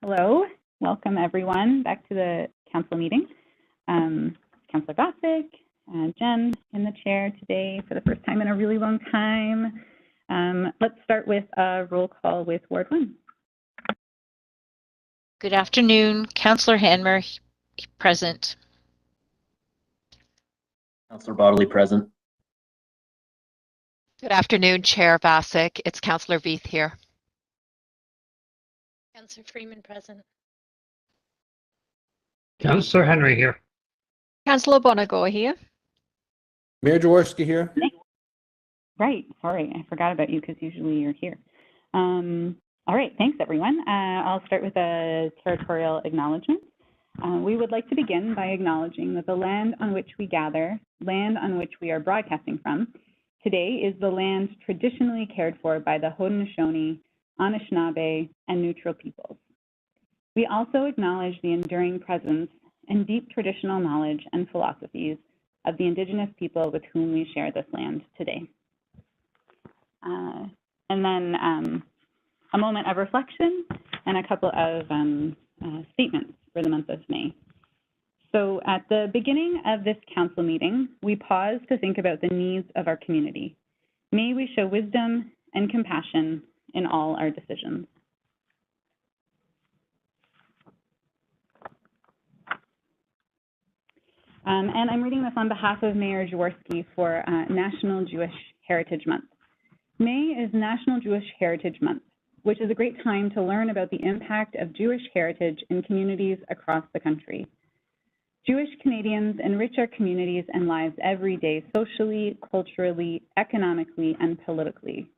Hello, welcome everyone back to the council meeting. Councillor Gossick and Jen in the chair today for the first time in a really long time. Let's start with a roll call with Ward 1. Good afternoon, Councillor Hanmer, present. Councillor Bodley, present. Good afternoon, Chair Bassick. It's Councillor Veith here. Councillor Freeman, present. Councillor Henry here. Councillor Bonago here. Mayor Jaworski here. Right, sorry, I forgot about you because usually you're here. All right, thanks everyone. I'll start with a territorial acknowledgement. We would like to begin by acknowledging that the land on which we gather, land on which we are broadcasting from, today is the land traditionally cared for by the Haudenosaunee, Anishinaabe, and Neutral peoples. We also acknowledge the enduring presence and deep traditional knowledge and philosophies of the Indigenous people with whom we share this land today. And then a moment of reflection and a couple of statements for the month of May. So at the beginning of this council meeting, we pause to think about the needs of our community. May we show wisdom and compassion in all our decisions. And I'm reading this on behalf of Mayor Jaworski for National Jewish Heritage Month. May is National Jewish Heritage Month, which is a great time to learn about the impact of Jewish heritage in communities across the country. Jewish Canadians enrich our communities and lives every day, socially, culturally, economically, and politically.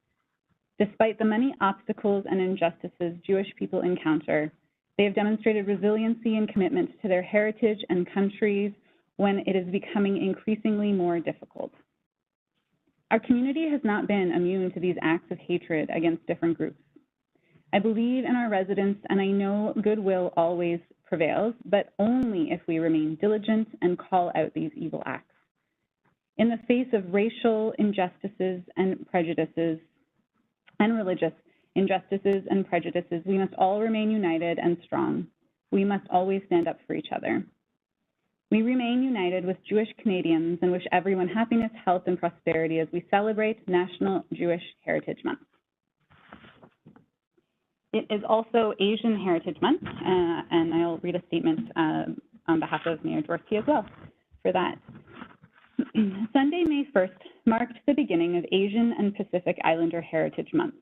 Despite the many obstacles and injustices Jewish people encounter, they have demonstrated resiliency and commitment to their heritage and countries when it is becoming increasingly more difficult. Our community has not been immune to these acts of hatred against different groups. I believe in our residents, and I know goodwill always prevails, but only if we remain diligent and call out these evil acts. In the face of racial injustices and prejudices, and religious injustices and prejudices, we must all remain united and strong. We must always stand up for each other. We remain united with Jewish Canadians and wish everyone happiness, health, and prosperity as we celebrate National Jewish Heritage Month. It is also Asian Heritage Month, and I'll read a statement on behalf of Mayor Jaworski as well for that. Sunday, May 1st, marked the beginning of Asian and Pacific Islander Heritage Month.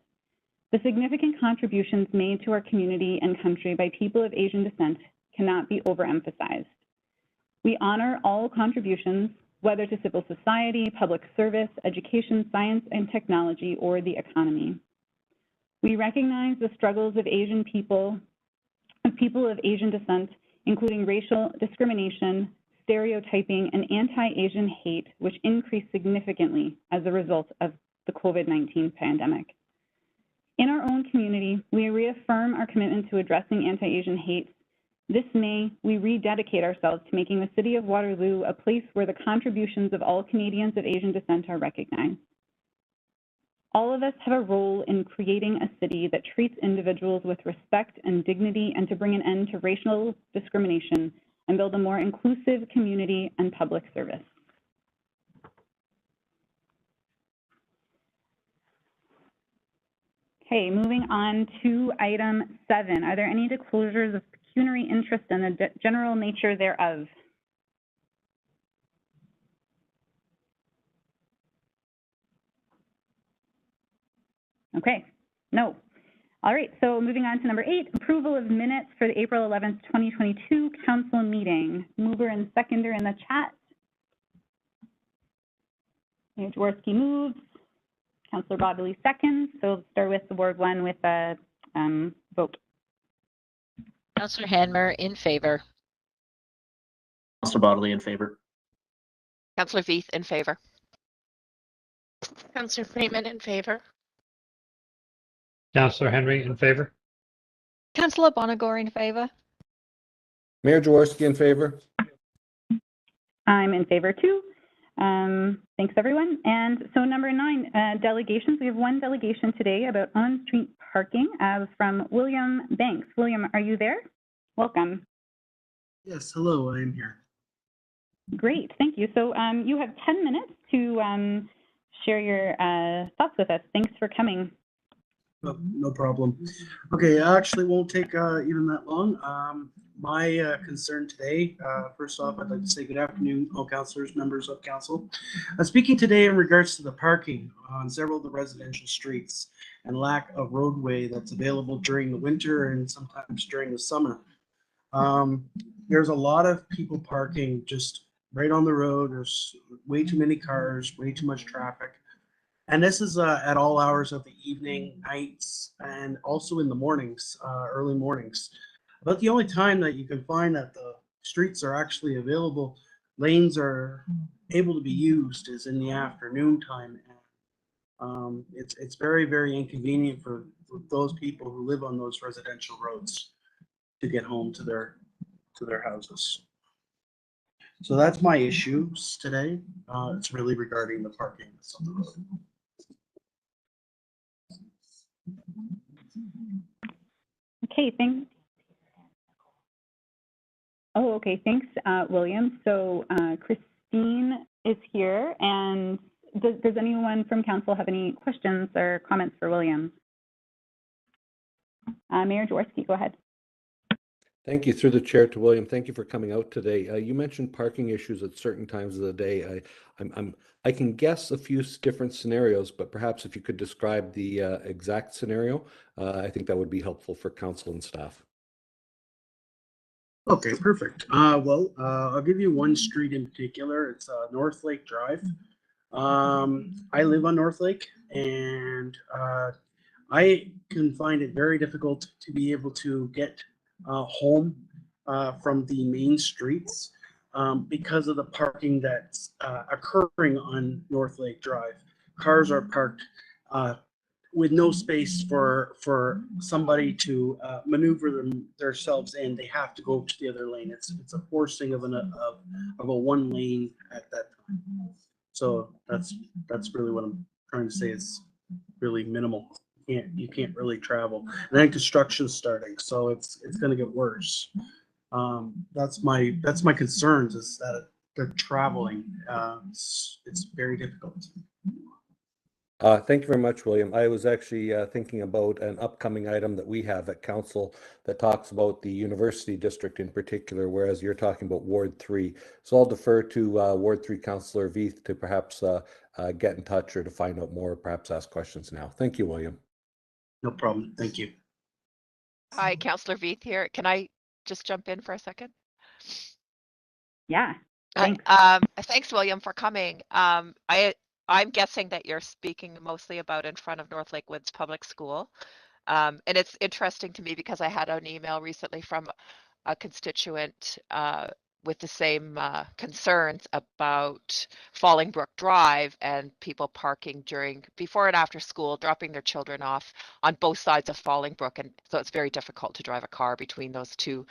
The significant contributions made to our community and country by people of Asian descent cannot be overemphasized. We honor all contributions, whether to civil society, public service, education, science and technology, or the economy. We recognize the struggles of Asian people of Asian descent, including racial discrimination, stereotyping, and anti-Asian hate, which increased significantly as a result of the COVID-19 pandemic. In our own community, we reaffirm our commitment to addressing anti-Asian hate. This May, we rededicate ourselves to making the city of Waterloo a place where the contributions of all Canadians of Asian descent are recognized. All of us have a role in creating a city that treats individuals with respect and dignity, and to bring an end to racial discrimination and build a more inclusive community and public service. Okay, moving on to item 7. Are there any disclosures of pecuniary interest and the general nature thereof? Okay, no. All right, so moving on to number 8, approval of minutes for the April 11th, 2022 council meeting. Mover and seconder in the chat. Mayor Jaworski moves. Councillor Bodley seconds. So we'll start with the Ward 1 with a vote. Councillor Hanmer in favor. Councillor Bodley in favor. Councillor Veith in favor. Councillor Freeman in favor. Councillor Henry in favor. Councillor Bonago in favor. Mayor Jaworski in favor. I'm in favor too. Thanks, everyone. And so number 9, delegations. We have one delegation today about on-street parking from William Banks. William, are you there? Welcome. Yes, hello, I am here. Great, thank you. So you have 10 minutes to share your thoughts with us. Thanks for coming. Oh, no problem. Okay, I actually won't take even that long. My concern today, first off, I'd like to say good afternoon, all councillors, members of council. I'm speaking today in regards to the parking on several of the residential streets and lack of roadway that's available during the winter and sometimes during the summer. There's a lot of people parking just right on the road. There's way too many cars, way too much traffic. And this is at all hours of the evening, nights, and also in the mornings, early mornings. About the only time that you can find that the streets are actually available, lanes are able to be used is in the afternoon time. It's very, very inconvenient for those people who live on those residential roads to get home to their houses. So that's my issues today. It's really regarding the parking that's on the road. Okay, thanks. Oh, okay, thanks, William. So Christine is here, and does anyone from council have any questions or comments for William? Mayor Jaworski, go ahead. Thank you. Through the chair to William, thank you for coming out today. You mentioned parking issues at certain times of the day. I can guess a few different scenarios, but perhaps if you could describe the exact scenario, I think that would be helpful for council and staff. Okay, perfect. I'll give you one street in particular. It's North Lake Drive. I live on North Lake, and I can find it very difficult to be able to get home from the main streets because of the parking that's occurring on North Lake Drive. Cars are parked with no space for somebody to maneuver themselves in. They have to go to the other lane. It's a forcing of a one lane at that time. So that's really what I'm trying to say. It's really minimal. You can't really travel. And then construction's starting, so it's going to get worse. That's my concerns, is that they're traveling. It's very difficult. Thank you very much, William. I was actually thinking about an upcoming item that we have at council that talks about the University District in particular, whereas you're talking about Ward 3. So I'll defer to Ward 3 Councillor Veith to perhaps get in touch or to find out more, perhaps ask questions now. Thank you, William. No problem. Thank you. Hi, Councillor Veith here. Can I just jump in for a second? Yeah, thanks. Thanks, William, for coming. I'm guessing that you're speaking mostly about in front of North Lake Woods Public School. And it's interesting to me because I had an email recently from a constituent with the same concerns about Fallingbrook Drive and people parking before and after school, dropping their children off on both sides of Fallingbrook. And so it's very difficult to drive a car between those two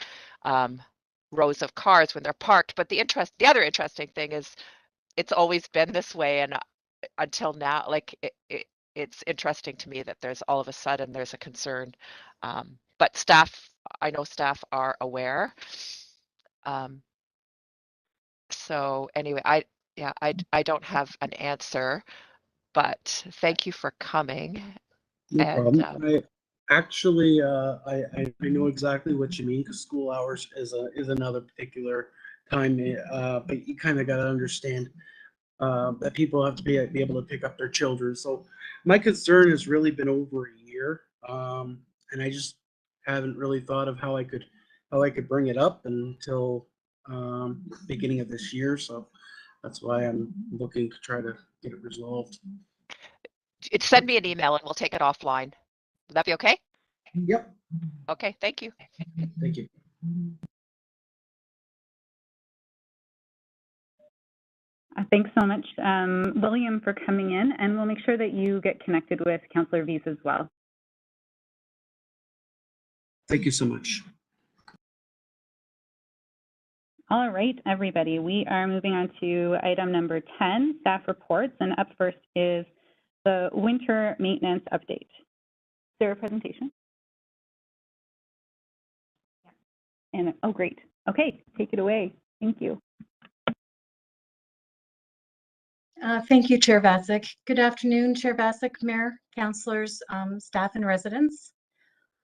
rows of cars when they're parked. But the other interesting thing is it's always been this way, and until now, like it's interesting to me that there's all of a sudden there's a concern. But I know staff are aware. So anyway, I don't have an answer, but thank you for coming. No And, problem. I know exactly what you mean, because school hours is another particular time, but you kind of got to understand that people have to be able to pick up their children. So my concern has really been over a year, and I just haven't really thought of how I could bring it up until beginning of this year. So that's why I'm looking to try to get it resolved. send me an email and we'll take it offline. Would that be okay? Yep. Okay, thank you. Thank you. Thanks so much, William, for coming in, and we'll make sure that you get connected with Councillor Veith as well. Thank you so much. All right, everybody, we are moving on to item number 10, staff reports, and up first is the winter maintenance update. Is there a presentation? And, oh, great. Okay, take it away. Thank you. Thank you, Chair Vasic. Good afternoon, Chair Vasic, Mayor, councillors, staff, and residents.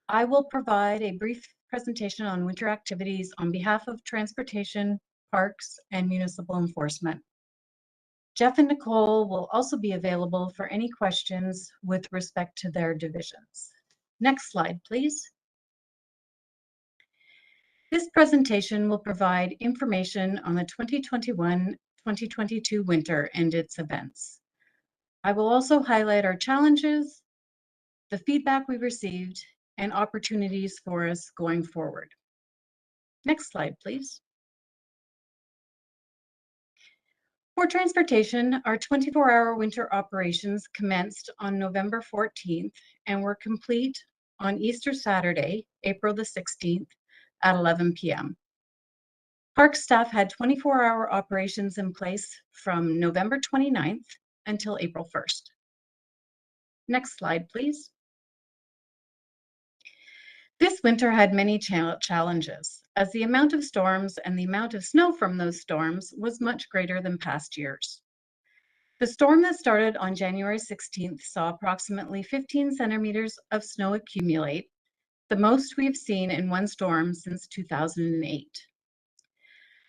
I will provide a brief presentation on winter activities on behalf of Transportation, Parks, and Municipal Enforcement. Jeff and Nicole will also be available for any questions with respect to their divisions. Next slide, please. This presentation will provide information on the 2021-2022 winter and its events. I will also highlight our challenges, the feedback we received, and opportunities for us going forward. Next slide, please. For transportation, our 24-hour winter operations commenced on November 14th and were complete on Easter Saturday, April the 16th at 11 p.m. Park staff had 24-hour operations in place from November 29th until April 1st. Next slide, please. This winter had many challenges, as the amount of storms and the amount of snow from those storms was much greater than past years. The storm that started on January 16th saw approximately 15 centimeters of snow accumulate, the most we've seen in one storm since 2008.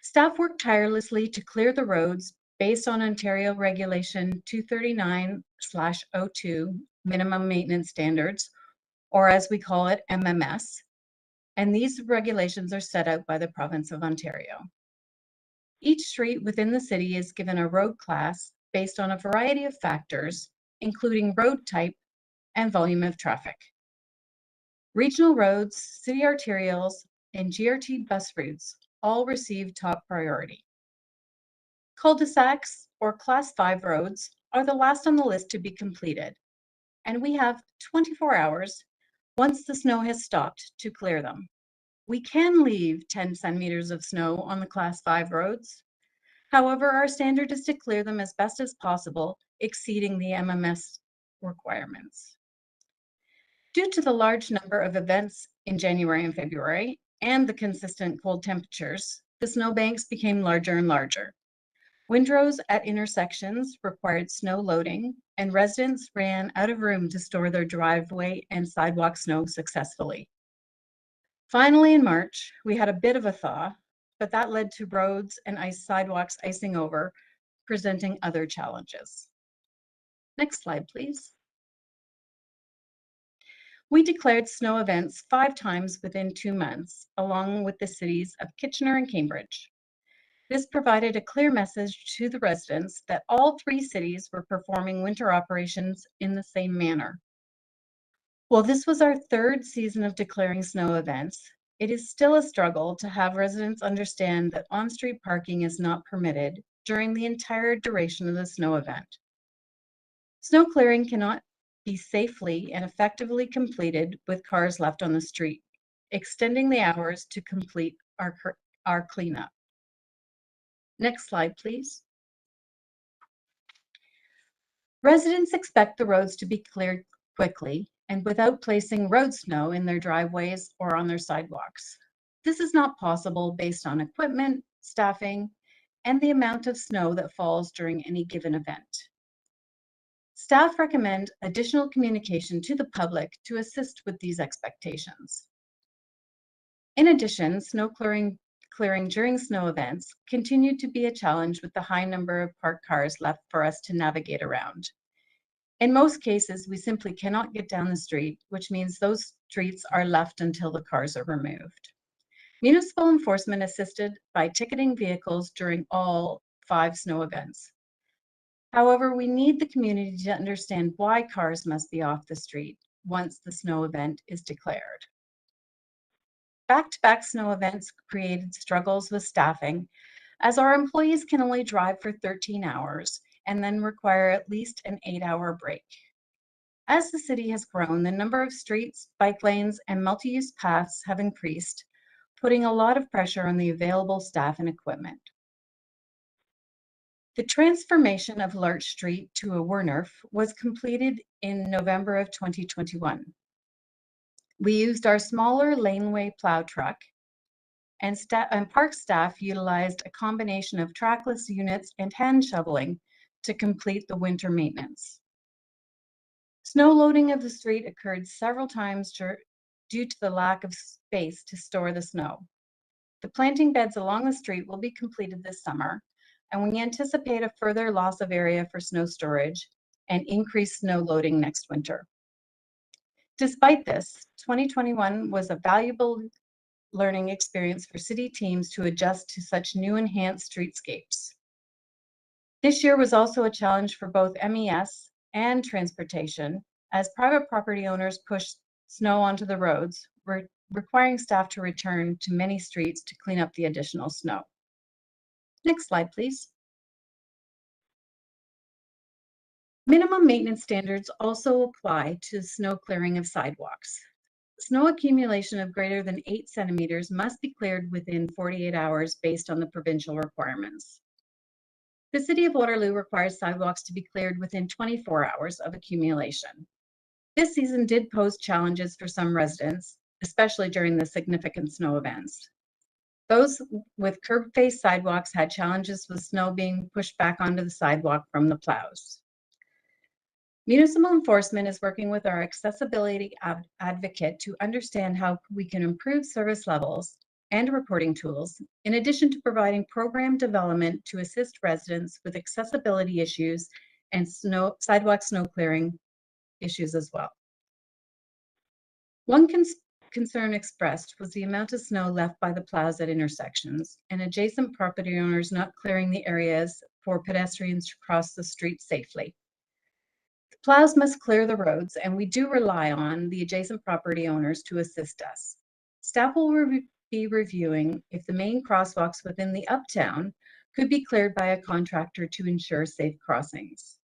Staff worked tirelessly to clear the roads based on Ontario Regulation 239/02 Minimum Maintenance Standards, or as we call it, MMS, and these regulations are set out by the Province of Ontario. Each street within the city is given a road class based on a variety of factors, including road type and volume of traffic. Regional roads, city arterials, and GRT bus routes all receive top priority. Cul-de-sacs or Class 5 roads are the last on the list to be completed, and we have 24 hours once the snow has stopped to clear them. We can leave 10 centimeters of snow on the Class 5 roads. However, our standard is to clear them as best as possible, exceeding the MMS requirements. Due to the large number of events in January and February and the consistent cold temperatures, the snowbanks became larger and larger. Windrows at intersections required snow loading, and residents ran out of room to store their driveway and sidewalk snow successfully. Finally, in March, we had a bit of a thaw, but that led to roads and sidewalks icing over, presenting other challenges. Next slide, please. We declared snow events 5 times within 2 months, along with the cities of Kitchener and Cambridge. This provided a clear message to the residents that all 3 cities were performing winter operations in the same manner. While this was our 3rd season of declaring snow events, it is still a struggle to have residents understand that on-street parking is not permitted during the entire duration of the snow event. Snow clearing cannot be safely and effectively completed with cars left on the street, extending the hours to complete our cleanup. Next slide, please. Residents expect the roads to be cleared quickly and without placing road snow in their driveways or on their sidewalks. This is not possible based on equipment, staffing, and the amount of snow that falls during any given event. Staff recommend additional communication to the public to assist with these expectations. In addition, snow clearing during snow events continued to be a challenge with the high number of parked cars left for us to navigate around. In most cases, we simply cannot get down the street, which means those streets are left until the cars are removed. Municipal enforcement assisted by ticketing vehicles during all 5 snow events. However, we need the community to understand why cars must be off the street once the snow event is declared. Back-to-back snow events created struggles with staffing, as our employees can only drive for 13 hours and then require at least an 8-hour break. As the city has grown, the number of streets, bike lanes, and multi-use paths have increased, putting a lot of pressure on the available staff and equipment. The transformation of Larch Street to a Wernerf was completed in November of 2021. We used our smaller laneway plow truck, and park staff utilized a combination of trackless units and hand shoveling to complete the winter maintenance. Snow loading of the street occurred several times due to the lack of space to store the snow. The planting beds along the street will be completed this summer, and we anticipate a further loss of area for snow storage and increased snow loading next winter. Despite this, 2021 was a valuable learning experience for city teams to adjust to such new enhanced streetscapes. This year was also a challenge for both MES and transportation, as private property owners pushed snow onto the roads, requiring staff to return to many streets to clean up the additional snow. Next slide, please. Minimum maintenance standards also apply to snow clearing of sidewalks. Snow accumulation of greater than 8 centimeters must be cleared within 48 hours based on the provincial requirements. The City of Waterloo requires sidewalks to be cleared within 24 hours of accumulation. This season did pose challenges for some residents, especially during the significant snow events. Those with curb-faced sidewalks had challenges with snow being pushed back onto the sidewalk from the plows. Municipal enforcement is working with our accessibility advocate to understand how we can improve service levels and reporting tools, in addition to providing program development to assist residents with accessibility issues and sidewalk snow clearing issues as well. One concern expressed was the amount of snow left by the plows at intersections and adjacent property owners not clearing the areas for pedestrians to cross the street safely. The plows must clear the roads, and we do rely on the adjacent property owners to assist us. Staff will be reviewing if the main crosswalks within the uptown could be cleared by a contractor to ensure safe crossings.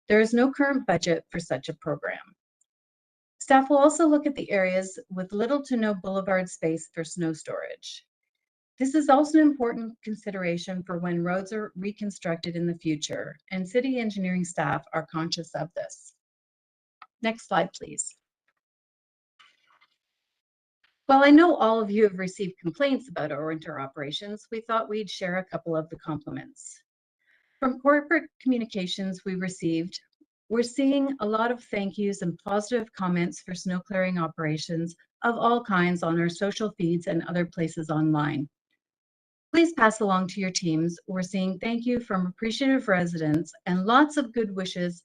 There is no current budget for such a program. Staff will also look at the areas with little to no boulevard space for snow storage. This is also an important consideration for when roads are reconstructed in the future, and city engineering staff are conscious of this. Next slide, please. While I know all of you have received complaints about our winter operations, we thought we'd share a couple of the compliments. From corporate communications we received, we're seeing a lot of thank yous and positive comments for snow clearing operations of all kinds on our social feeds and other places online. Please pass along to your teams. We're seeing thank you from appreciative residents and lots of good wishes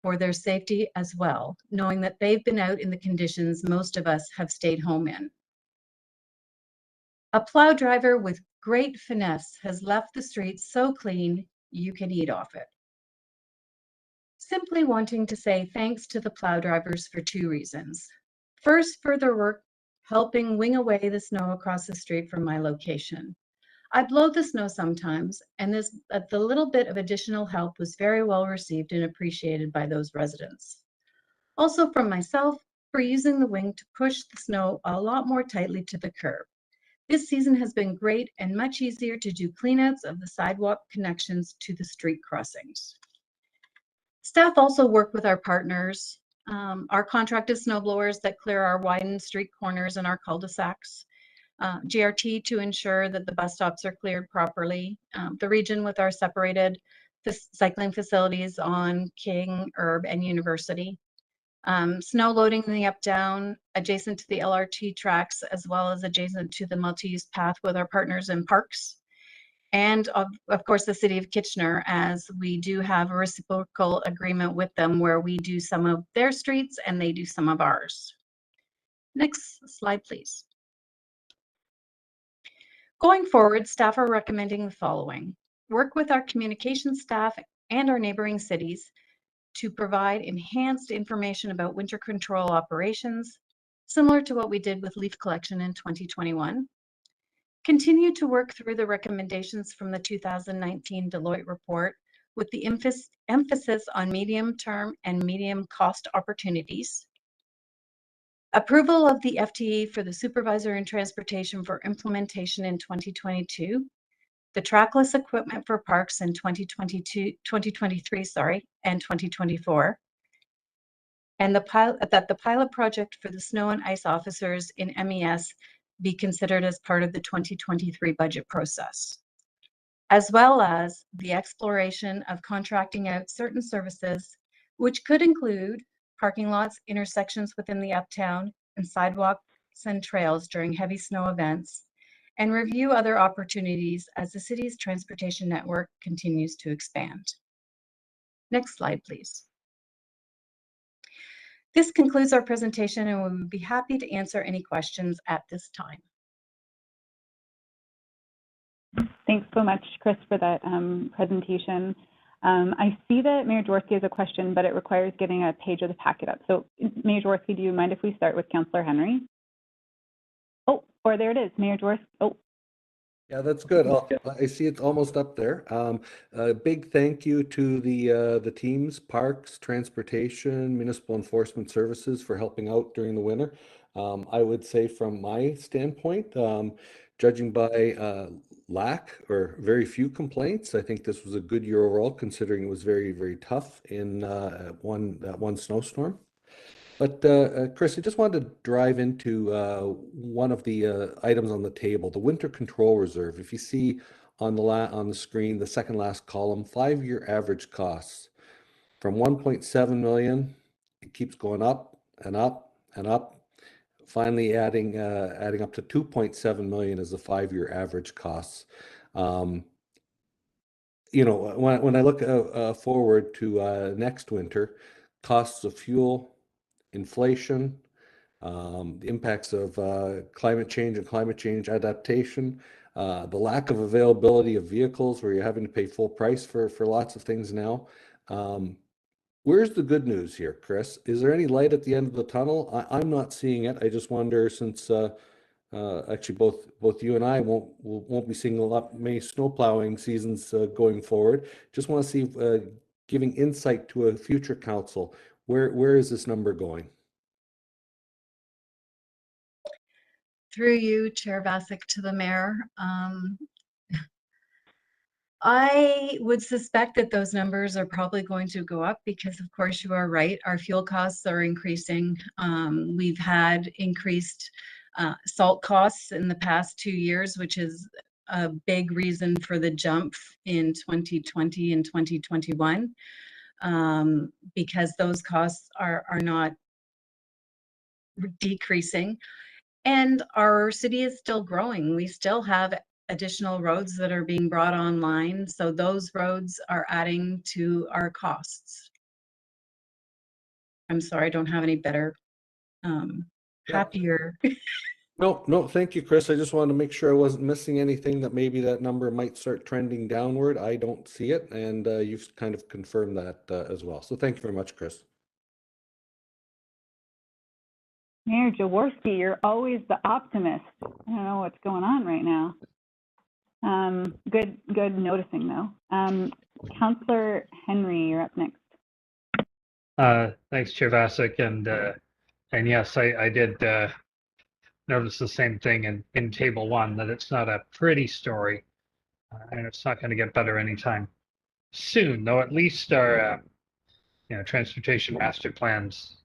for their safety as well, knowing that they've been out in the conditions most of us have stayed home in. A plow driver with great finesse has left the streets so clean you can eat off it. Simply wanting to say thanks to the plow drivers for 2 reasons. First, for their work helping wing away the snow across the street from my location. I blow the snow sometimes, and the little bit of additional help was very well received and appreciated by those residents. Also from myself, for using the wing to push the snow a lot more tightly to the curb. This season has been great and much easier to do cleanouts of the sidewalk connections to the street crossings. Staff also work with our partners, our contracted snow blowers that clear our widened street corners and our cul-de-sacs, GRT to ensure that the bus stops are cleared properly, the region with our separated cycling facilities on King, Herb, and University, snow loading in the up-down adjacent to the LRT tracks, as well as adjacent to the multi-use path with our partners in parks. And of course, the City of Kitchener, as we do have a reciprocal agreement with them where we do some of their streets and they do some of ours. Next slide, please. Going forward, staff are recommending the following. Work with our communications staff and our neighboring cities to provide enhanced information about winter control operations, similar to what we did with leaf collection in 2021. Continue to work through the recommendations from the 2019 Deloitte report with the emphasis on medium-term and medium cost opportunities. Approval of the FTE for the supervisor in transportation for implementation in 2022. The trackless equipment for parks in 2023, and 2024. And that the pilot project for the snow and ice officers in MES be considered as part of the 2023 budget process, as well as the exploration of contracting out certain services, which could include parking lots, intersections within the uptown, and sidewalks and trails during heavy snow events, and review other opportunities as the city's transportation network continues to expand. Next slide, please. This concludes our presentation, and we would be happy to answer any questions at this time. Thanks so much, Chris, for that presentation. I see that Mayor Jaworski has a question, but it requires getting a page of the packet up. So Mayor Jaworski, do you mind if we start with Councillor Henry? Oh, or there it is, Mayor Jaworski. Oh. Yeah, that's good. I see it's almost up there. A big thank you to the teams, Parks, Transportation, Municipal Enforcement Services for helping out during the winter. I would say from my standpoint, judging by lack or very few complaints, I think this was a good year overall, considering it was very, very tough in that one snowstorm. But Chris, I just wanted to drive into one of the items on the table, the Winter Control Reserve. If you see on the screen, the second last column, 5-year average costs from 1.7 million, it keeps going up and up and up. Finally, adding up to 2.7 million as the 5-year average costs. You know, when I look forward to next winter, costs of fuel, inflation, the impacts of climate change and climate change adaptation, the lack of availability of vehicles where you're having to pay full price for lots of things now. Where's the good news here, Chris? Is there any light at the end of the tunnel? I'm not seeing it. I just wonder, since actually both you and I won't be seeing many snow plowing seasons going forward. Just want to see, giving insight to a future council, where is this number going? Through you, Chair Vasic, to the mayor. I would suspect that those numbers are probably going to go up because, of course, you are right. Our fuel costs are increasing. We've had increased salt costs in the past 2 years, which is a big reason for the jump in 2020 and 2021, because those costs are not decreasing. And our city is still growing. We still have additional roads that are being brought online. So those roads are adding to our costs. I'm sorry, I don't have any better, happier. No, thank you, Chris. I just wanted to make sure I wasn't missing anything, that maybe that number might start trending downward. I don't see it, and you've kind of confirmed that as well. So thank you very much, Chris. Mayor Jaworski, you're always the optimist. I don't know what's going on right now. Good noticing though. Councillor Henry, you're up next. Thanks, Chair Vasic, and yes, I did notice the same thing in Table 1, that it's not a pretty story, and it's not going to get better anytime soon. Though at least our transportation master plans,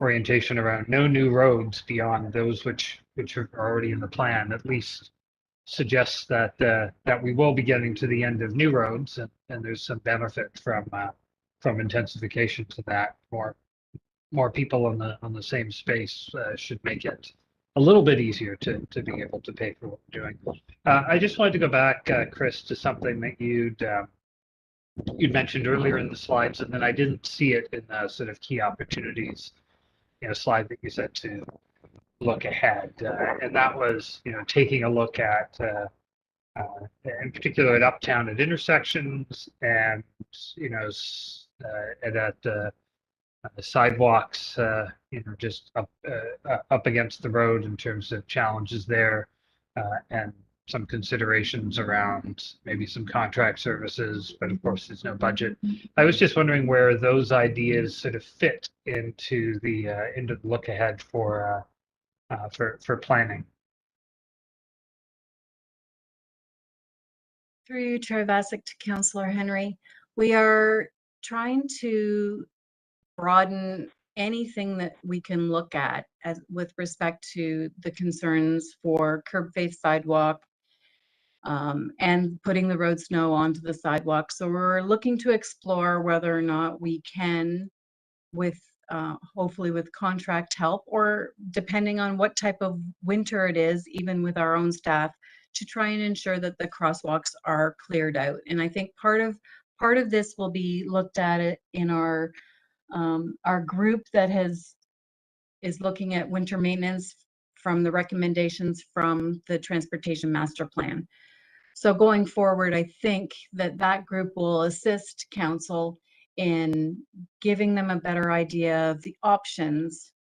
orientation around no new roads beyond those which are already in the plan, at least suggests that we will be getting to the end of new roads, and there's some benefit from intensification to that. More people on the same space should make it a little bit easier to be able to pay for what we're doing. I just wanted to go back, Chris, to something that you'd mentioned earlier in the slides, and then I didn't see it in the sort of key opportunities slide that you said to look ahead, and that was taking a look at in particular at uptown at intersections, and at sidewalks just up against the road in terms of challenges there, and some considerations around maybe some contract services, but of course there's no budget. I was just wondering where those ideas sort of fit into the look ahead for planning. Through you, Chair Vasic, to Councillor Henry, we are trying to broaden anything that we can look at as with respect to the concerns for curb face sidewalk and putting the road snow onto the sidewalk. So we're looking to explore whether or not we can, with hopefully with contract help, or depending on what type of winter it is, even with our own staff, to try and ensure that the crosswalks are cleared out. And I think part of this will be looked at it in our group that is looking at winter maintenance from the recommendations from the Transportation Master Plan. So going forward, I think that group will assist council in giving them a better idea of the options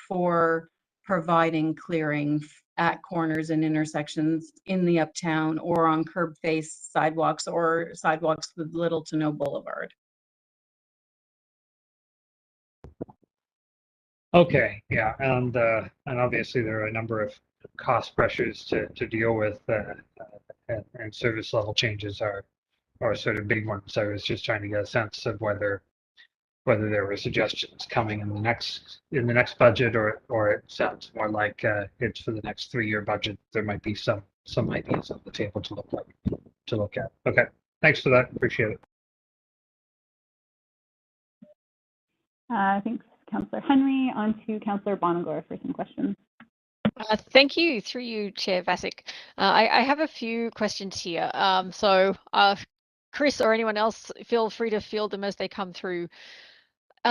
for providing clearing at corners and intersections in the uptown or on curb face sidewalks or sidewalks with little to no boulevard. Okay, yeah, and obviously there are a number of cost pressures to deal with, and service level changes are sort of big ones. I was just trying to get a sense of whether there were suggestions coming in the next budget, or it sounds more like it's for the next 3-year budget. There might be some ideas on the table to look at. Okay, thanks for that. Appreciate it. Thanks, Councillor Henry. On to Councillor Bonagor for some questions. Thank you. Through you, Chair Vasic. I have a few questions here. Chris or anyone else, feel free to field them as they come through.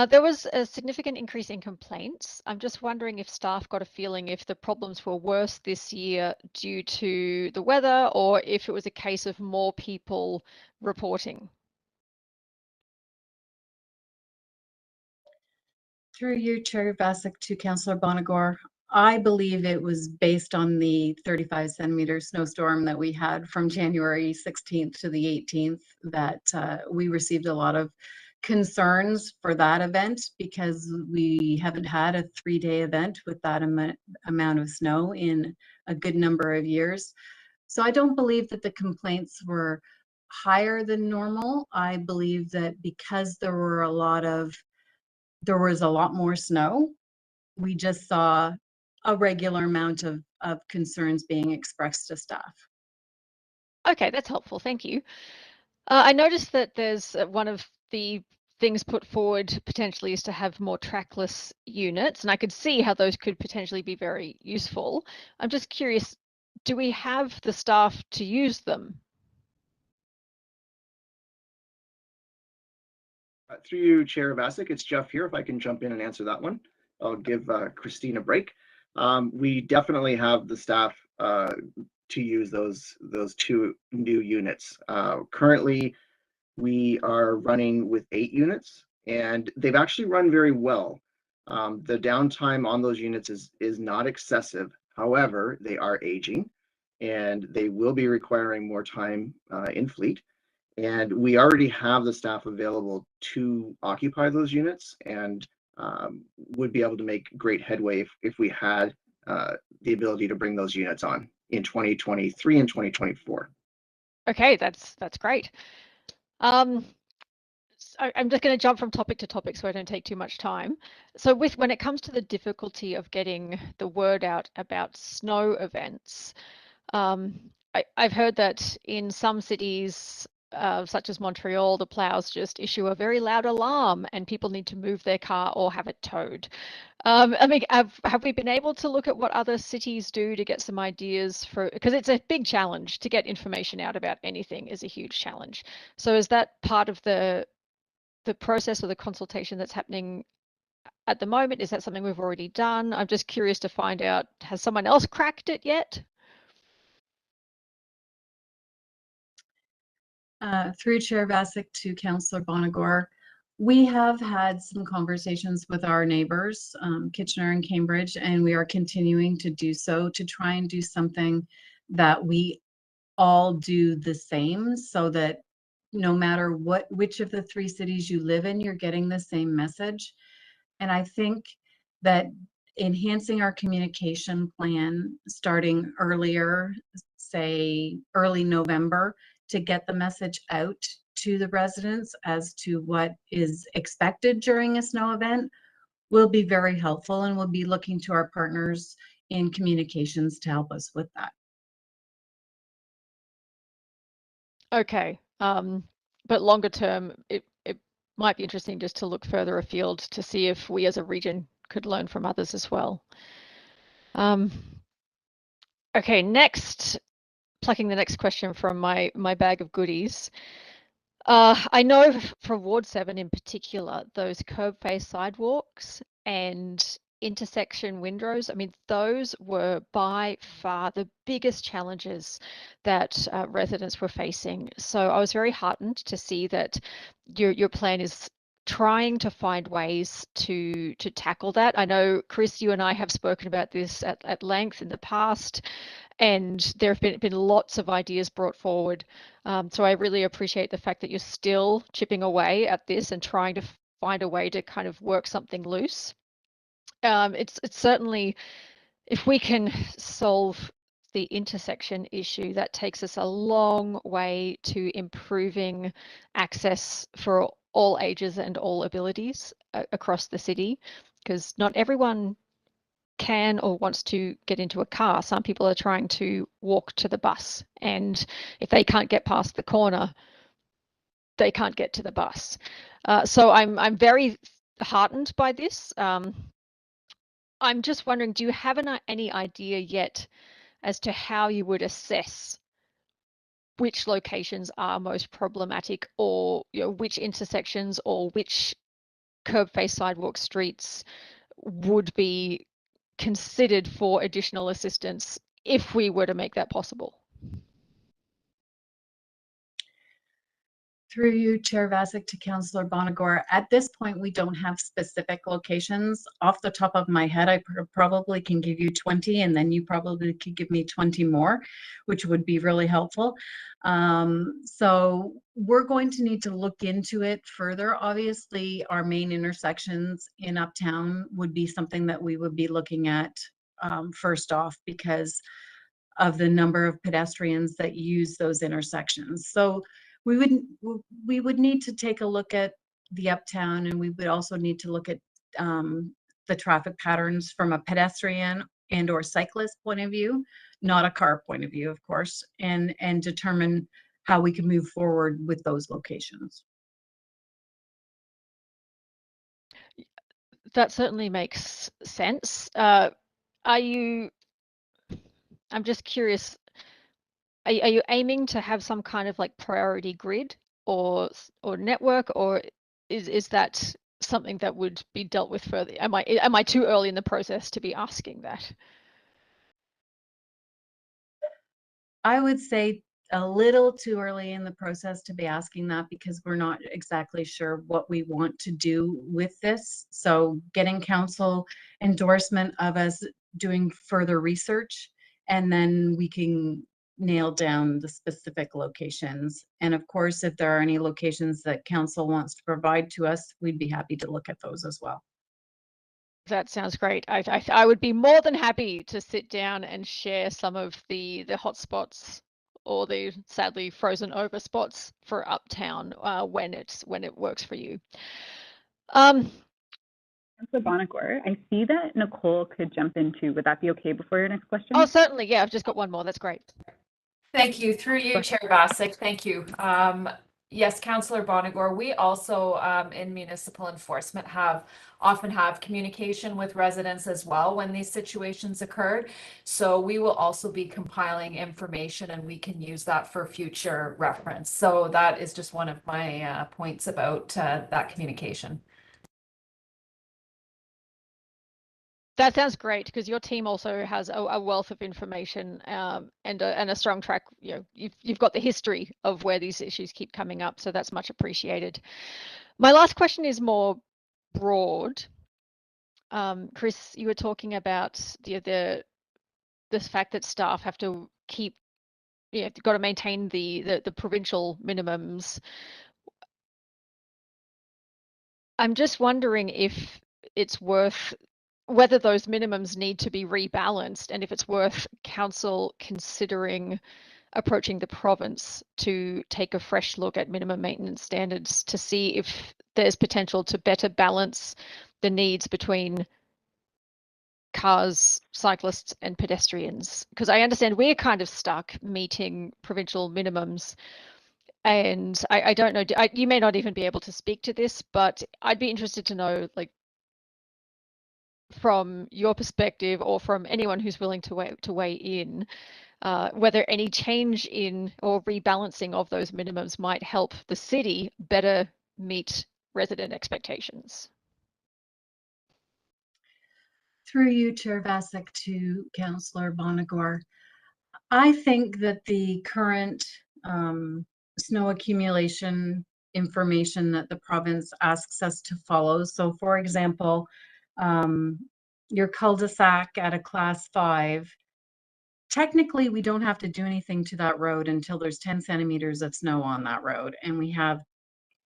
There was a significant increase in complaints. I'm just wondering if staff got a feeling if the problems were worse this year due to the weather, or if it was a case of more people reporting. Through you, Chair Vasic, to Councillor Bonagor, I believe it was based on the 35 centimeter snowstorm that we had from January 16th to the 18th that we received a lot of concerns for that event, because we haven't had a 3-day event with that amount of snow in a good number of years. So I don't believe that the complaints were higher than normal. I believe that because there was a lot more snow, we just saw a regular amount of concerns being expressed to staff. Okay, that's helpful. Thank you. I noticed that there's one of the things put forward potentially is to have more trackless units, and I could see how those could potentially be very useful. I'm just curious, do we have the staff to use them? Through you, Chair Vasic, it's Jeff here. If I can jump in and answer that one, I'll give Christine a break. We definitely have the staff to use those 2 new units. Currently, we are running with 8 units, and they've actually run very well. The downtime on those units is not excessive. However, they are aging, and they will be requiring more time in fleet. And we already have the staff available to occupy those units, and would be able to make great headway if we had the ability to bring those units on in 2023 and 2024. Okay, that's great. I'm just going to jump from topic to topic so I don't take too much time. So when it comes to the difficulty of getting the word out about snow events, I've heard that in some cities, such as Montreal, the plows just issue a very loud alarm and people need to move their car or have it towed. I mean, have we been able to look at what other cities do to get some ideas for, because it's a big challenge to get information out about anything is a huge challenge. So is that part of the process or the consultation that's happening at the moment? Is that something we've already done? I'm just curious to find out, has someone else cracked it yet? Through Chair Vasic to Councillor Bonagor, we have had some conversations with our neighbors, Kitchener and Cambridge, and we are continuing to do so to try and do something that we all do the same so that no matter which of the 3 cities you live in, you're getting the same message. And I think that enhancing our communication plan, starting earlier, say early November, to get the message out to the residents as to what is expected during a snow event will be very helpful, and we'll be looking to our partners in communications to help us with that. Okay. But longer term, it might be interesting just to look further afield to see if we as a region could learn from others as well. Okay, next, plucking the next question from my bag of goodies. I know for Ward 7 in particular, those curb face sidewalks and intersection windows, I mean, those were by far the biggest challenges that residents were facing. So I was very heartened to see that your plan is trying to find ways to tackle that. I know, Chris, you and I have spoken about this at length in the past, and there have been lots of ideas brought forward. So I really appreciate the fact that you're still chipping away at this and trying to find a way to kind of work something loose. It's certainly, if we can solve the intersection issue, that takes us a long way to improving access for all ages and all abilities across the city, because not everyone can or wants to get into a car. Some people are trying to walk to the bus, and if they can't get past the corner, they can't get to the bus. So I'm very heartened by this. I'm just wondering, do you have any idea yet as to how you would assess which locations are most problematic, or which intersections or which curb face sidewalk streets would be considered for additional assistance if we were to make that possible? Through you, Chair Vasic, to Councillor Bonagor. At this point, we don't have specific locations. Off the top of my head, I probably can give you 20, and then you probably could give me 20 more, which would be really helpful. So we're going to need to look into it further. Obviously, our main intersections in Uptown would be something that we would be looking at first off, because of the number of pedestrians that use those intersections. So we would need to take a look at the Uptown, and we would also need to look at the traffic patterns from a pedestrian and or cyclist point of view, not a car point of view, of course, and determine how we can move forward with those locations. That certainly makes sense. I'm just curious, are you aiming to have some kind of like priority grid or network, or is that something that would be dealt with further? Am I too early in the process to be asking that? I would say a little too early in the process to be asking that, because we're not exactly sure what we want to do with this. So getting council endorsement of us doing further research, and then we can nail down the specific locations. And of course, if there are any locations that council wants to provide to us, we'd be happy to look at those as well. That sounds great. I would be more than happy to sit down and share some of the hot spots or the sadly frozen over spots for Uptown when it works for you. Councillor Bonagor, I see that Nicole could jump in too. Would that be okay before your next question? Oh, certainly. Yeah, I've just got one more. That's great. Thank you. Through you, Chair Vasic. Thank you. Yes, Councillor Bonagor, we also in municipal enforcement often have communication with residents as well when these situations occurred. So we will also be compiling information, and we can use that for future reference. So that is just one of my points about that communication. That sounds great, because your team also has a wealth of information and a strong track. You've got the history of where these issues keep coming up, so that's much appreciated. My last question is more broad. Chris, you were talking about the fact that staff have to keep you've got to maintain the provincial minimums. I'm just wondering if it's worth, whether those minimums need to be rebalanced, and if it's worth council considering approaching the province to take a fresh look at minimum maintenance standards to see if there's potential to better balance the needs between cars, cyclists, and pedestrians. Because I understand we're kind of stuck meeting provincial minimums. And I don't know, you may not even be able to speak to this, but I'd be interested to know, like, from your perspective or from anyone who's willing to weigh in, whether any change in or rebalancing of those minimums might help the city better meet resident expectations. Through you, Chair Vasek, to Councillor Bonagor. I think that the current snow accumulation information that the province asks us to follow. So for example, your cul-de-sac at a class 5, technically we don't have to do anything to that road until there's 10 centimeters of snow on that road. And we have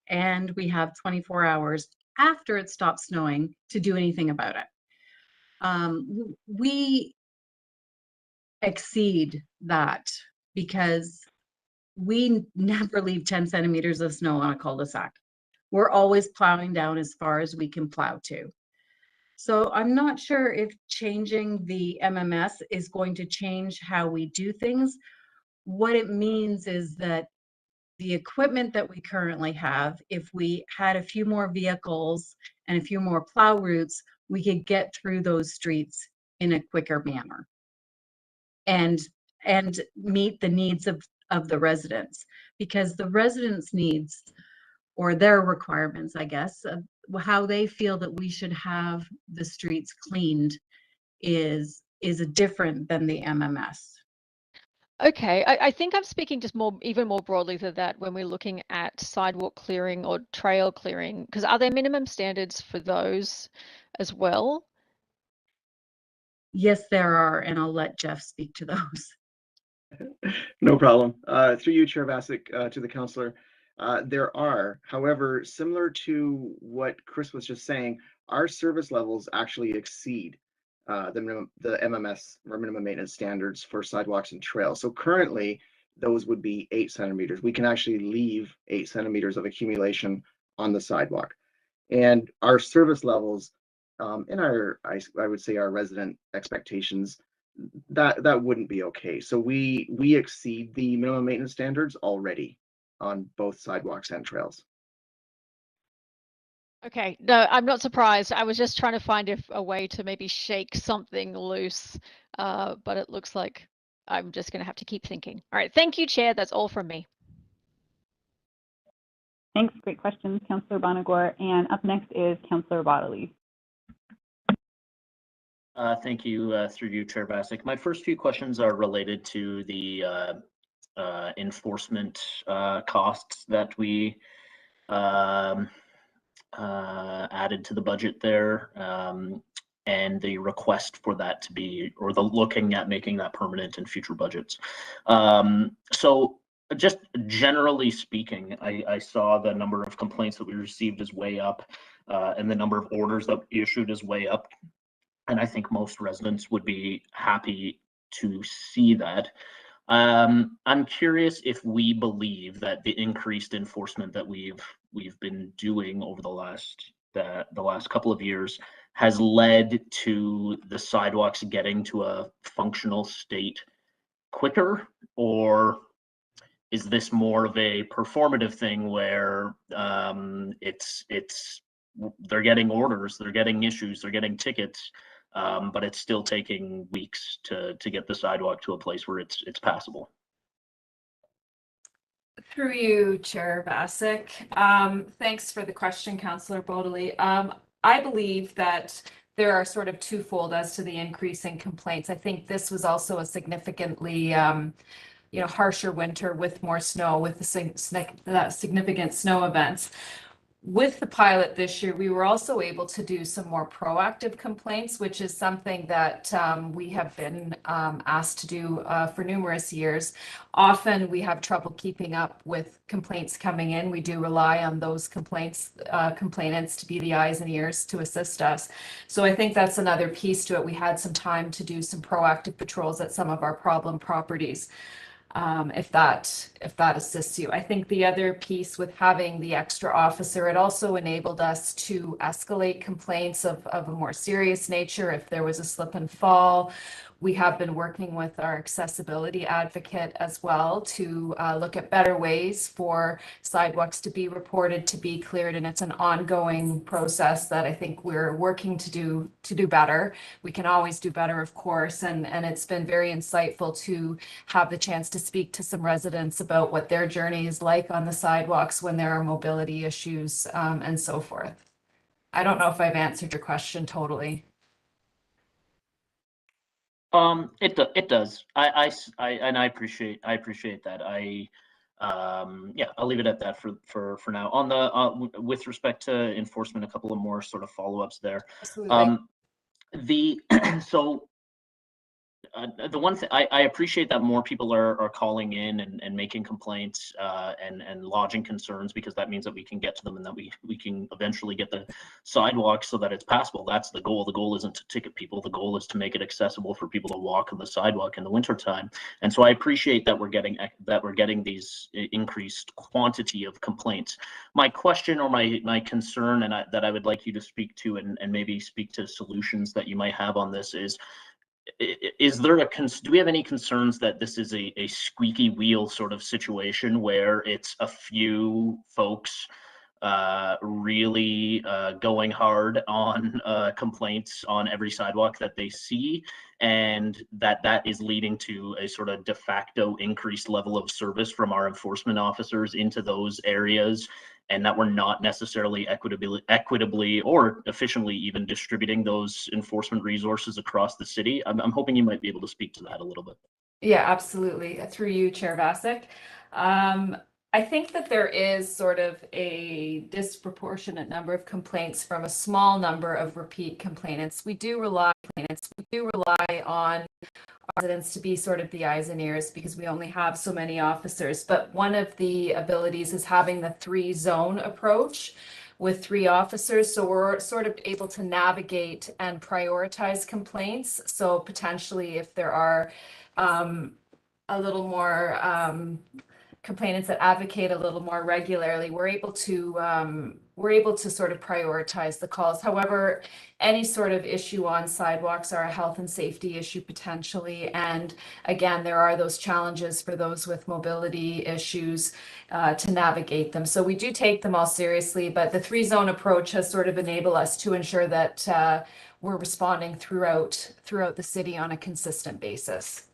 24 hours after it stops snowing to do anything about it. We exceed that because we never leave 10 centimeters of snow on a cul-de-sac. We're always plowing down as far as we can plow to. So I'm not sure if changing the MMS is going to change how we do things. What it means is that the equipment that we currently have, if we had a few more vehicles and a few more plow routes, we could get through those streets in a quicker manner and meet the needs of the residents, because the residents' needs, or their requirements, I guess, of how they feel that we should have the streets cleaned is different than the MMS. Okay, I think I'm speaking just even more broadly than that when we're looking at sidewalk clearing or trail clearing, because are there minimum standards for those as well? Yes, there are, and I'll let Jeff speak to those. No problem. Through you, Chair Vasek, to the councillor. There are, however, similar to what Chris was just saying, our service levels actually exceed the MMS, or minimum maintenance standards, for sidewalks and trails. So currently, those would be 8 centimeters. We can actually leave 8 centimeters of accumulation on the sidewalk. And our service levels, in our, I would say, our resident expectations, that wouldn't be okay. So we exceed the minimum maintenance standards already on both sidewalks and trails. Okay, no, I'm not surprised. I was just trying to find a way to maybe shake something loose, but it looks like I'm just going to have to keep thinking. All right, thank you, Chair. That's all from me. Thanks. Great questions, Councillor Bonagor. And up next is Councillor Bodley. Thank you, through you, Chair Vasek. My first few questions are related to the enforcement costs that we added to the budget there, and the request for that to be, or the looking at making that permanent in future budgets. So just generally speaking, I saw the number of complaints that we received is way up, and the number of orders that we issued is way up. And I think most residents would be happy to see that. I'm curious if we believe that the increased enforcement that we've been doing over the last couple of years has led to the sidewalks getting to a functional state quicker, or is this more of a performative thing where they're getting orders, they're getting issues, they're getting tickets, but it's still taking weeks to get the sidewalk to a place where it's passable? Through you, Chair Vasek. Thanks for the question, Councillor Bodley. I believe that there are sort of twofold as to the increase in complaints. I think this was also a significantly harsher winter with more snow, with the significant snow events. With the pilot this year, we were also able to do some more proactive complaints, which is something that we have been asked to do for numerous years. Often we have trouble keeping up with complaints coming in. We do rely on those complainants to be the eyes and ears to assist us. So I think that's another piece to it. We had some time to do some proactive patrols at some of our problem properties. If that assists you. I think the other piece with having the extra officer, it also enabled us to escalate complaints of a more serious nature if there was a slip and fall. We have been working with our accessibility advocate as well to look at better ways for sidewalks to be reported, to be cleared, and it's an ongoing process that I think we're working to do better. We can always do better, of course, and it's been very insightful to have the chance to speak to some residents about what their journey is like on the sidewalks when there are mobility issues and so forth. I don't know if I've answered your question totally. It does. I appreciate that. Yeah, I'll leave it at that for now. On the with respect to enforcement, a couple of more sort of follow-ups there. Absolutely. So the one thing I appreciate that more people are calling in and making complaints and lodging concerns, because that means that we can get to them and that we can eventually get the sidewalks so that it's passable. That's the goal. The goal isn't to ticket people. The goal is to make it accessible for people to walk on the sidewalk in the wintertime. And so I appreciate that we're getting these increased quantity of complaints. My question or my concern, and that I would like you to speak to and maybe speak to solutions that you might have on this is there do we have any concerns that this is a squeaky wheel sort of situation where it's a few folks really going hard on complaints on every sidewalk that they see, and that is leading to a sort of de facto increased level of service from our enforcement officers into those areas, and that we're not necessarily equitably or efficiently even distributing those enforcement resources across the city? I'm hoping you might be able to speak to that a little bit. Yeah, absolutely. Through you, Chair Vasic. I think that there is sort of a disproportionate number of complaints from a small number of repeat complainants. We do rely on residents to be sort of the eyes and ears because we only have so many officers. But one of the abilities is having the 3-zone approach with 3 officers. So we're sort of able to navigate and prioritize complaints. So potentially if there are a little more complainants that advocate a little more regularly, we're able to sort of prioritize the calls. However, any sort of issue on sidewalks are a health and safety issue potentially. And again, there are those challenges for those with mobility issues to navigate them. So we do take them all seriously, but the 3-zone approach has sort of enabled us to ensure that we're responding throughout the city on a consistent basis.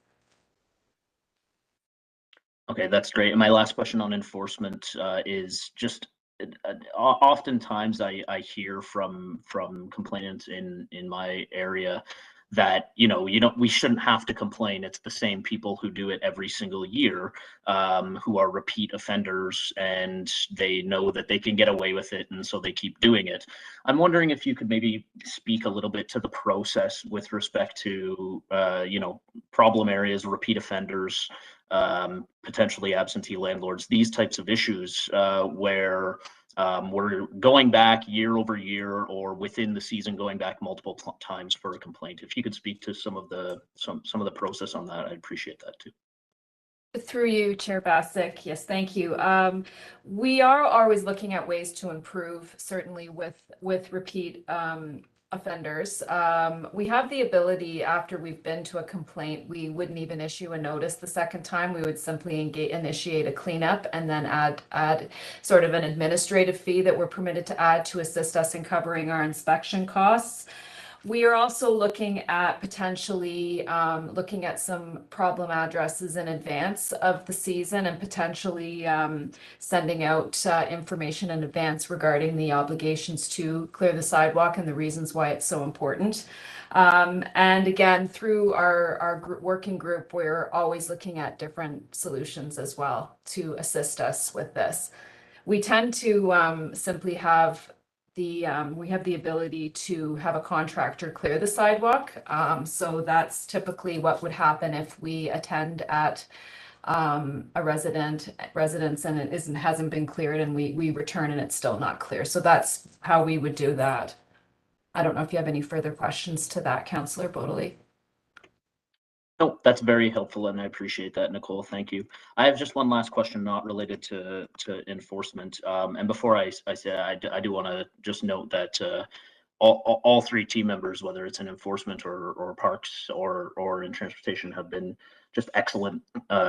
Okay, that's great. And my last question on enforcement is just oftentimes I hear from complainants in my area that we shouldn't have to complain. It's the same people who do it every single year, who are repeat offenders, and they know that they can get away with it, and so they keep doing it. I'm wondering if you could maybe speak a little bit to the process with respect to problem areas, repeat offenders, potentially absentee landlords, these types of issues where we're going back year over year or within the season going back multiple times for a complaint. If you could speak to some of the process on that, I'd appreciate that too. Through you, Chair Basic. Yes, thank you. We are always looking at ways to improve, certainly with repeat offenders. We have the ability, after we've been to a complaint, we wouldn't even issue a notice the second time. We would simply initiate a cleanup and then add sort of an administrative fee that we're permitted to add to assist us in covering our inspection costs. We are also looking at potentially looking at some problem addresses in advance of the season and potentially sending out information in advance regarding the obligations to clear the sidewalk and the reasons why it's so important. And again, through our working group, we're always looking at different solutions as well to assist us with this. We tend to simply have we have the ability to have a contractor clear the sidewalk. So that's typically what would happen if we attend at a residence and it hasn't been cleared, and we return and it's still not clear. So that's how we would do that. I don't know if you have any further questions to that, Councillor Bodley. No, that's very helpful, and I appreciate that, Nicole. Thank you. I have just one last question, not related to enforcement. And before I say, I do want to just note that all three team members, whether it's in enforcement or parks or in transportation, have been just excellent,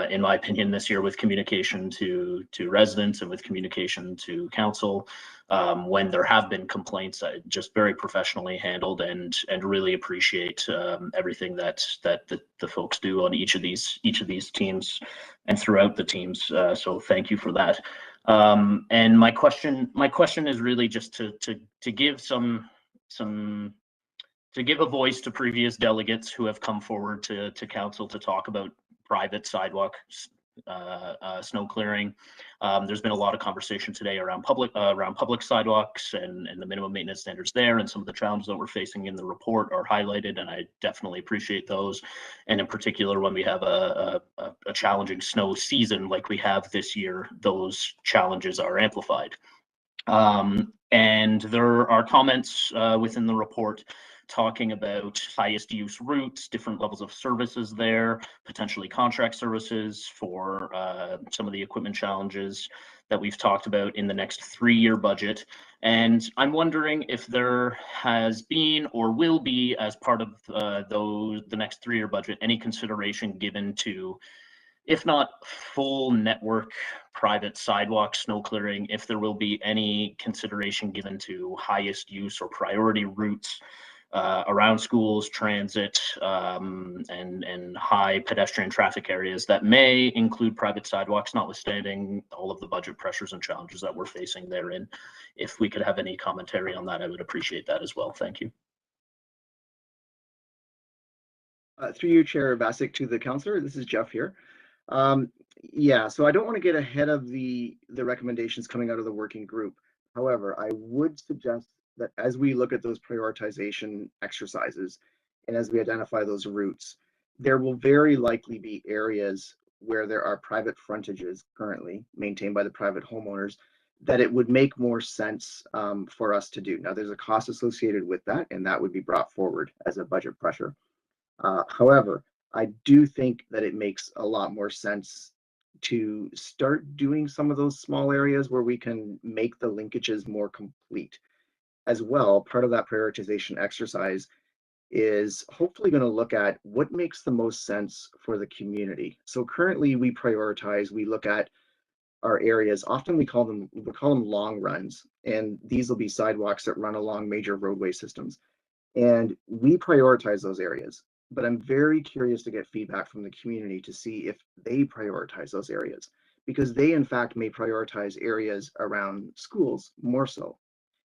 in my opinion, this year with communication to residents and with communication to council. When there have been complaints, just very professionally handled, and really appreciate everything that the folks do on each of these teams and throughout the teams. So thank you for that. And my question is really just to give to give a voice to previous delegates who have come forward to council to talk about private sidewalk snow clearing. There's been a lot of conversation today around public sidewalks and the minimum maintenance standards there, and some of the challenges that we're facing in the report are highlighted, and I definitely appreciate those. And in particular, when we have a challenging snow season like we have this year, those challenges are amplified. And there are comments within the report talking about highest use routes, different levels of services there, potentially contract services for some of the equipment challenges that we've talked about in the next 3-year budget. And I'm wondering if there has been or will be, as part of the next 3-year budget, any consideration given to, if not full network private sidewalk snow clearing, if there will be any consideration given to highest use or priority routes around schools, transit, and high pedestrian traffic areas that may include private sidewalks, notwithstanding all of the budget pressures and challenges that we're facing therein. If we could have any commentary on that, I would appreciate that as well. Thank you. Through you, Chair Bassick, to the councillor, this is Jeff here. Yeah, so I don't want to get ahead of the recommendations coming out of the working group. However, I would suggest that as we look at those prioritization exercises and as we identify those routes, there will very likely be areas where there are private frontages currently maintained by the private homeowners that it would make more sense for us to do. Now, there's a cost associated with that, and that would be brought forward as a budget pressure. However, I do think that it makes a lot more sense to start doing some of those small areas where we can make the linkages more complete. As well, part of that prioritization exercise is hopefully going to look at what makes the most sense for the community. So currently we prioritize, we look at our areas, often we call them long runs, and these will be sidewalks that run along major roadway systems. And we prioritize those areas, but I'm very curious to get feedback from the community to see if they prioritize those areas, because they in fact may prioritize areas around schools more so.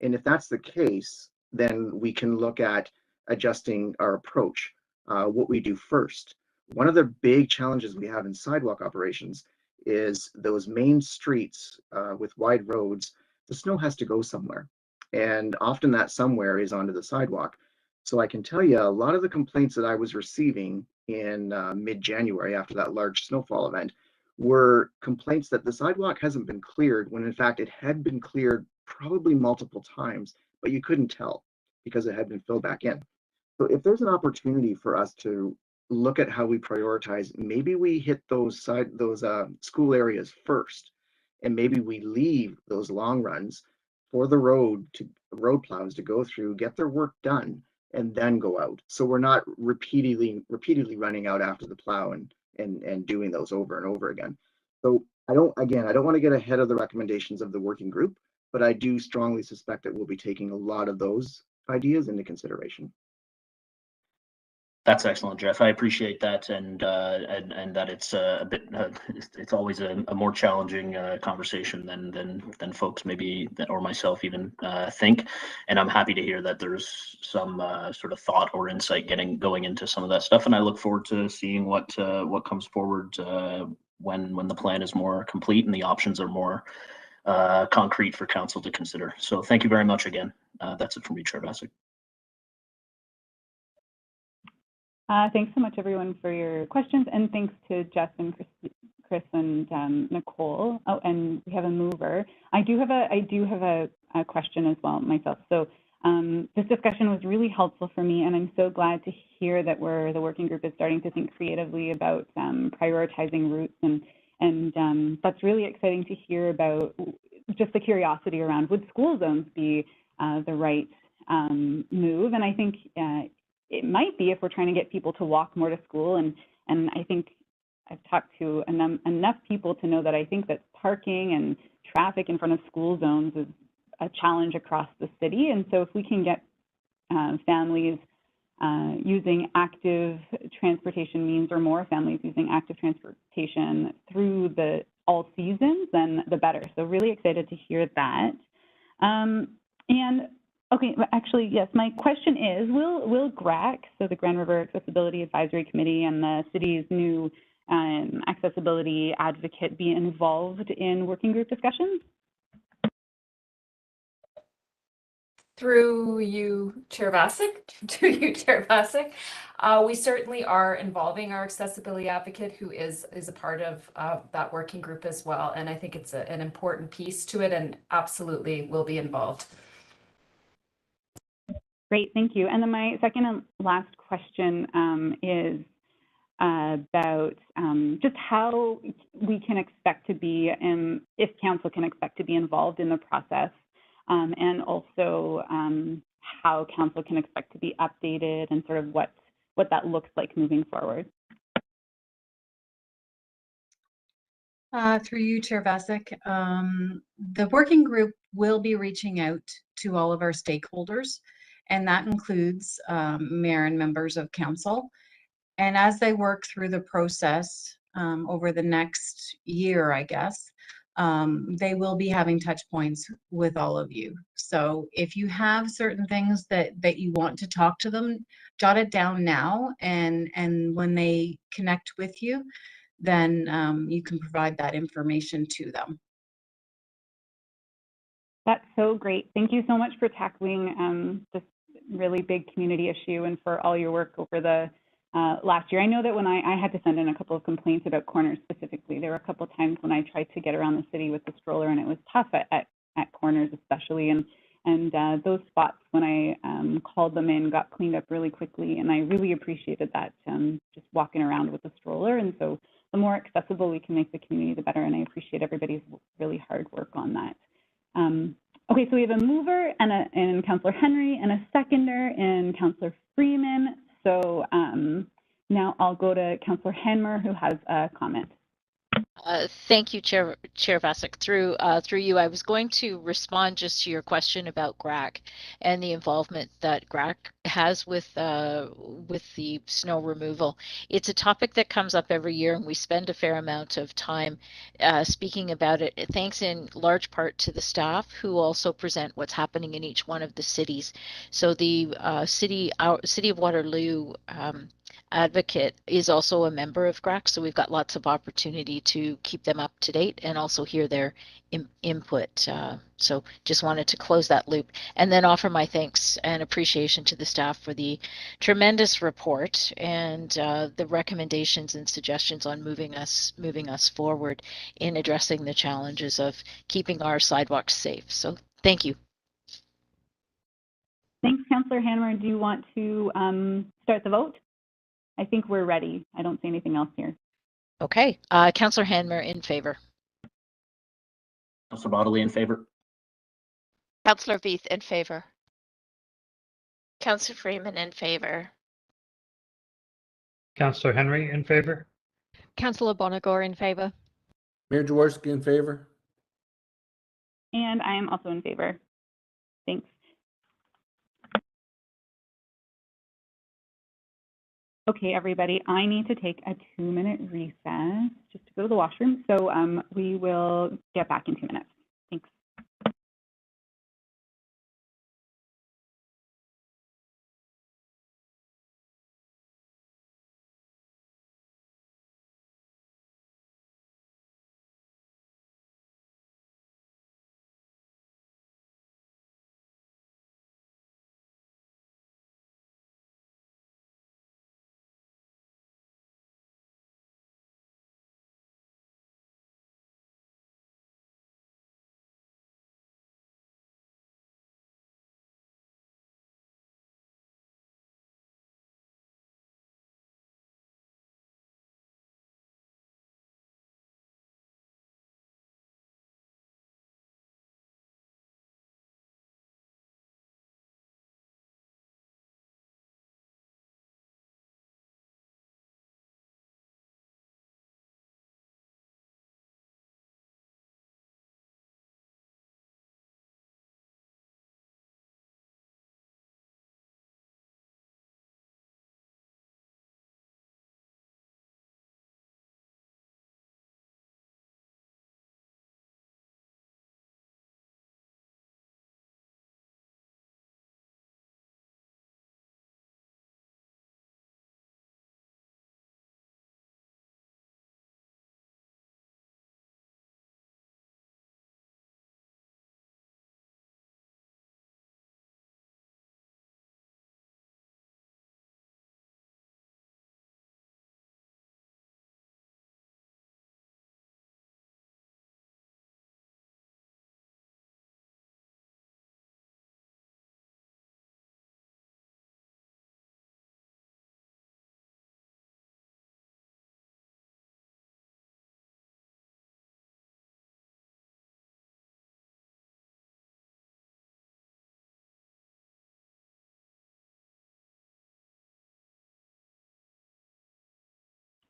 And if that's the case, then we can look at adjusting our approach, what we do first. One of the big challenges we have in sidewalk operations is those main streets with wide roads, the snow has to go somewhere. And often that somewhere is onto the sidewalk. So I can tell you a lot of the complaints that I was receiving in mid-January after that large snowfall event were complaints that the sidewalk hasn't been cleared, when in fact it had been cleared probably multiple times, but you couldn't tell because it had been filled back in. So if there's an opportunity for us to look at how we prioritize, maybe we hit those school areas first, and maybe we leave those long runs for the road plows to go through, get their work done, and then go out. So we're not repeatedly running out after the plow and doing those over and over again. So I don't want to get ahead of the recommendations of the working group, but I do strongly suspect that we'll be taking a lot of those ideas into consideration. That's excellent, Jeff. I appreciate that, and that it's a bit. It's always a more challenging conversation than folks maybe or myself even think. And I'm happy to hear that there's some sort of thought or insight going into some of that stuff. And I look forward to seeing what comes forward when the plan is more complete and the options are more concrete for council to consider. So thank you very much again. That's it from me, Chair Bassick. Thanks so much, everyone, for your questions, and thanks to Jeff and Chris and Nicole. Oh, and we have a mover. I do have a question as well myself. So this discussion was really helpful for me, and I'm so glad to hear that the working group is starting to think creatively about prioritizing routes, and that's really exciting to hear about just the curiosity around would school zones be the right move, and I think it might be if we're trying to get people to walk more to school, and I think I've talked to enough people to know that I think that parking and traffic in front of school zones is a challenge across the city, and so if we can get families using active transportation means, or more families using active transportation through all seasons, then the better. So really excited to hear that. And okay, actually, yes, my question is, will GRAC, so the Grand River Accessibility Advisory Committee, and the city's new accessibility advocate be involved in working group discussions? Through you, Chair Bassick, we certainly are involving our accessibility advocate, who is a part of that working group as well. And I think it's an important piece to it, and absolutely will be involved. Great, thank you. And then my second and last question is about just how we can expect to be, if council can expect to be involved in the process, and also how council can expect to be updated, and sort of what that looks like moving forward. Through you, Chair Bassick, the working group will be reaching out to all of our stakeholders, and that includes mayor and members of council. And as they work through the process over the next year, I guess, they will be having touch points with all of you. So if you have certain things that you want to talk to them, jot it down now, and when they connect with you, then you can provide that information to them. That's so great. Thank you so much for tackling this really big community issue, and for all your work over the last year. I know that when I had to send in a couple of complaints about corners specifically, there were a couple of times when I tried to get around the city with the stroller, and it was tough at corners especially, and those spots, when I called them in, got cleaned up really quickly, and I really appreciated that, just walking around with the stroller. And so the more accessible we can make the community, the better, and I appreciate everybody's really hard work on that. Okay, so we have a mover and Councillor Henry, and a seconder in Councillor Freeman. So now I'll go to Councillor Hanmer, who has a comment. Thank you, Chair Bassick. Through you, I was going to respond just to your question about GRAC and the involvement that GRAC has with the snow removal. It's a topic that comes up every year, and we spend a fair amount of time speaking about it, thanks in large part to the staff, who also present what's happening in each one of the cities. So the City of Waterloo advocate is also a member of GRAC, so we've got lots of opportunity to keep them up to date and also hear their input. So just wanted to close that loop, and then offer my thanks and appreciation to the staff for the tremendous report and the recommendations and suggestions on moving us forward in addressing the challenges of keeping our sidewalks safe. So thank you. Thanks, Councillor Hanmer. Do you want to start the vote? I think we're ready. I don't see anything else here. Okay, Councillor Hanmer in favor. Councillor Bodley in favor. Councillor Veith in favor. Councillor Freeman in favor. Councillor Henry in favor. Councillor Bonagor in favor. Mayor Jaworski in favor. And I am also in favor. Thanks. Okay, everybody, I need to take a 2-minute recess just to go to the washroom. So we will get back in 2 minutes.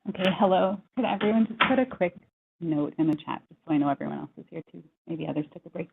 Okay, hello. Could everyone just put a quick note in the chat just so I know everyone else is here too? Maybe others took a break.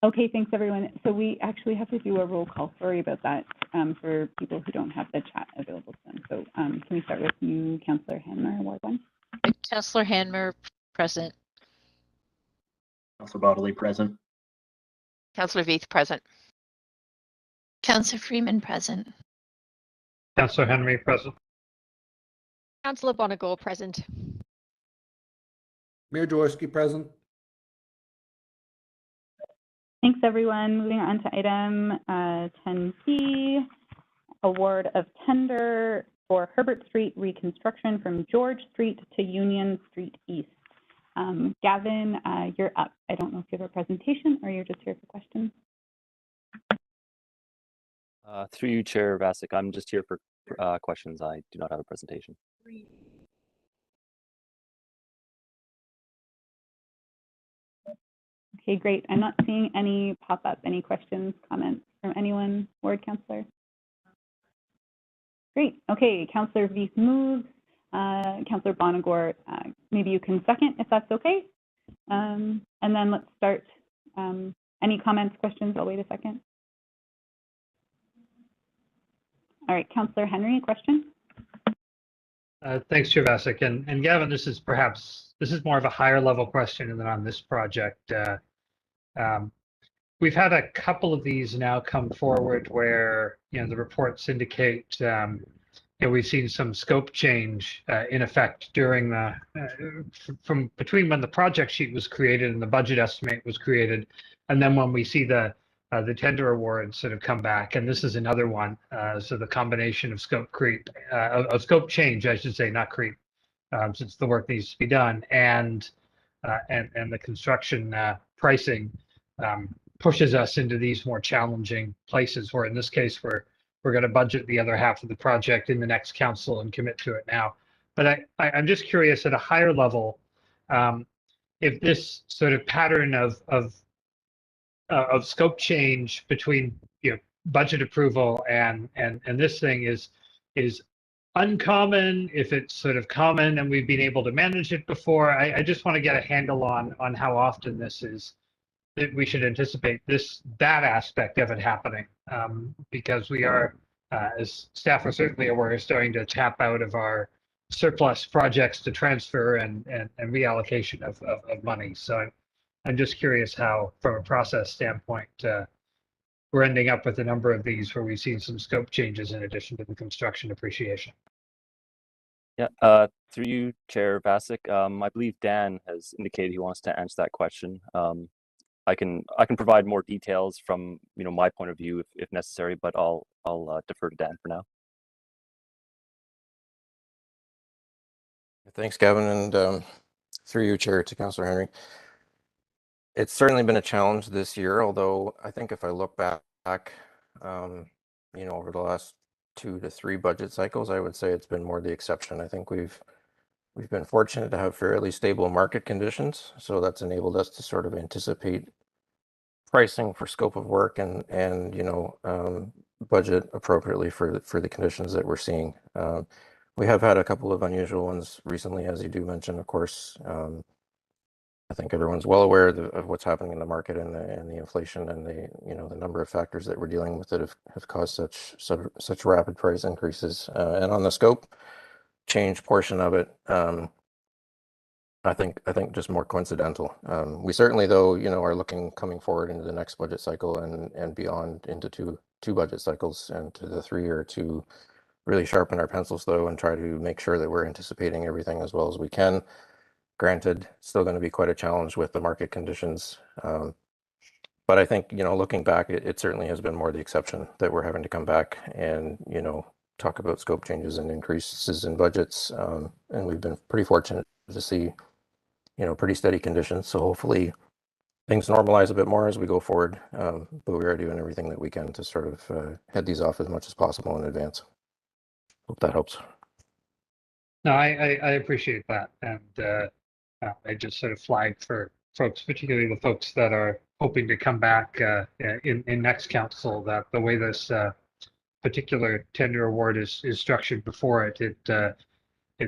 Okay, thanks everyone. So we actually have to do a roll call. Sorry about that for people who don't have the chat available to them. So can we start with you, Councillor Hanmer, Ward 1? Councillor Hanmer, present. Councillor Bodley, present. Councillor Veith, present. Councillor Freeman, present. Councillor Henry, present. Councillor Bonagor, present. Mayor Jaworski, present. Thanks everyone. Moving on to item 10C, award of tender for Herbert Street reconstruction from George Street to Union Street East. Gavin, you're up. I don't know if you have a presentation or you're just here for questions. Through you, Chair Vasic, I'm just here for questions. I do not have a presentation. Okay, great. I'm not seeing any pop up. Any questions, comments from anyone? Ward Councillor? Great. Okay, Councillor Veith moves. Councillor Bonagor, maybe you can second if that's okay. And then let's start. Any comments, questions? I'll wait a second. All right, Councillor Henry, a question? Thanks, Chair Vasic. And Gavin, this is more of a higher level question than on this project. We've had a couple of these now come forward where, the reports indicate, we've seen some scope change in effect during the, from between when the project sheet was created and the budget estimate was created, and then when we see the tender awards sort of come back, and this is another one. So the combination of scope creep, of scope change, I should say, not creep, since the work needs to be done, and the construction pricing pushes us into these more challenging places. Where in this case, we're going to budget the other half of the project in the next council and commit to it now. But I'm just curious at a higher level, if this sort of pattern of scope change between budget approval and this thing is uncommon, if it's sort of common and we've been able to manage it before. I just want to get a handle on how often this is that we should anticipate that aspect of it happening, because we are, as staff are certainly aware, starting to tap out of our surplus projects to transfer and reallocation of money. So I'm just curious how, from a process standpoint, we're ending up with a number of these where we've seen some scope changes in addition to the construction appreciation. Yeah, through you, Chair Vasic, I believe Dan has indicated he wants to answer that question. I can provide more details from my point of view if necessary, but I'll defer to Dan for now. Thanks, Gavin, and through you, Chair, to Councillor Henry. It's certainly been a challenge this year, although I think if I look back, over the last 2 to 3 budget cycles, I would say it's been more the exception. I think we've been fortunate to have fairly stable market conditions, so that's enabled us to sort of anticipate pricing for scope of work and budget appropriately for the conditions that we're seeing. We have had a couple of unusual ones recently, as you do mention, of course. I think everyone's well aware of what's happening in the market and the inflation and the the number of factors that we're dealing with that have caused such rapid price increases. And on the scope change portion of it, I think just more coincidental. We certainly, though, are looking coming forward into the next budget cycle and beyond into two budget cycles and to the 3-year to really sharpen our pencils, though, and try to make sure that we're anticipating everything as well as we can. Granted, still going to be quite a challenge with the market conditions. But I think, looking back, it certainly has been more the exception that we're having to come back and, talk about scope changes and increases in budgets. And we've been pretty fortunate to see, pretty steady conditions. So hopefully things normalize a bit more as we go forward. But we are doing everything that we can to sort of head these off as much as possible in advance. Hope that helps. No, I appreciate that. And I just sort of flagged for folks, particularly the folks that are hoping to come back in next council, that the way this particular tender award is structured before it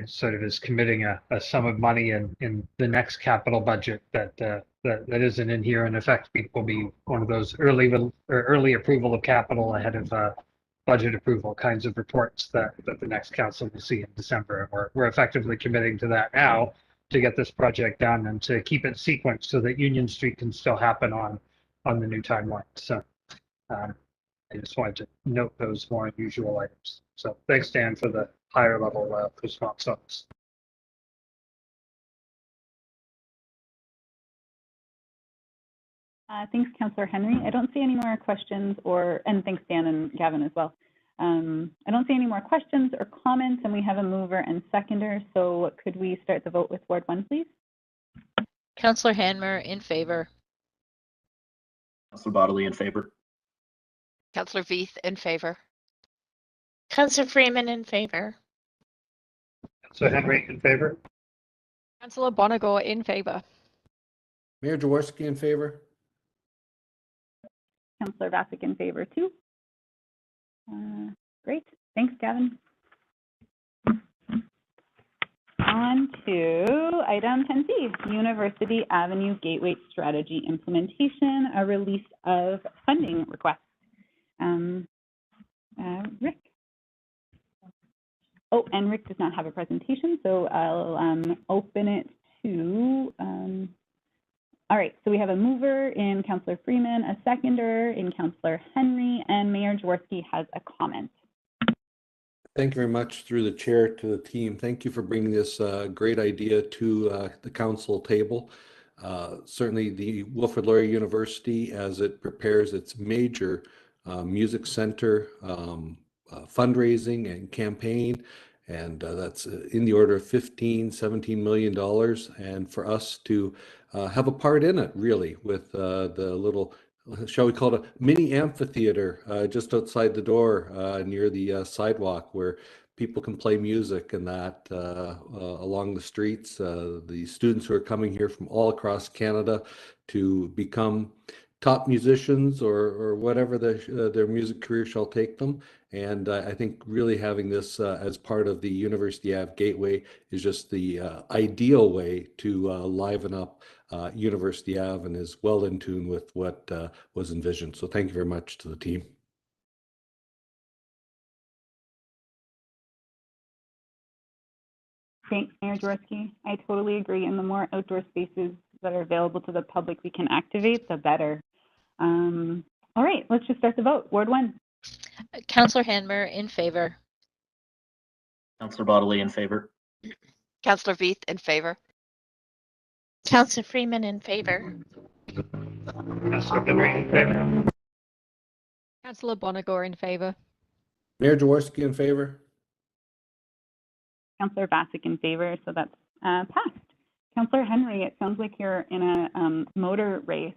sort of is committing a sum of money in the next capital budget that isn't in here. In effect, will be one of those early approval of capital ahead of budget approval kinds of reports that the next council will see in December. And we're effectively committing to that now to get this project done and to keep it sequenced so that Union Street can still happen on the new timeline. So I just wanted to note those more unusual items. So thanks, Dan, for the higher level response on this. Thanks, Councillor Henry. I don't see any more questions and thanks, Dan and Gavin as well. I don't see any more questions or comments, and we have a mover and seconder. So could we start the vote with Ward 1, please? Councillor Hanmer in favor. Councillor Bodley in favor. Councillor Veith in favor. Councillor Freeman in favor. Councillor Henry in favor. Councillor Bonagor in favor. Mayor Jaworski in favor. Councillor Vasic in favor too. Great, thanks, Gavin. On to item 10C, University Avenue Gateway Strategy Implementation, a release of funding request. Rick. Oh, and Rick does not have a presentation, so I'll open it to, all right, so we have a mover in Councillor Freeman, a seconder in Councillor Henry, and Mayor Jaworski has a comment. Thank you very much, through the chair, to the team. Thank you for bringing this great idea to the council table. Certainly the Wilfrid Laurier University, as it prepares its major music center fundraising and campaign, and that's in the order of $15–17 million, and for us to have a part in it, really, with the little, shall we call it, a mini amphitheater just outside the door near the sidewalk, where people can play music and that along the streets. The students who are coming here from all across Canada to become top musicians or whatever their music career shall take them. And I think really having this as part of the University Ave Gateway is just the ideal way to liven up University Ave, and is well in tune with what was envisioned. So thank you very much to the team. Thanks, Mayor Jaworski. I totally agree. And the more outdoor spaces that are available to the public we can activate, the better. All right, let's just start the vote. Ward 1. Councillor Hanmer in favor. Councillor Bodley in favor. Councillor Veith in favor. Councillor Freeman in favor. Councillor Henry in favor. Councillor Bonagor in favor. Mayor Jaworski in favor. Councillor Vasic in favor, so that's passed. Councillor Henry, it sounds like you're in a motor race.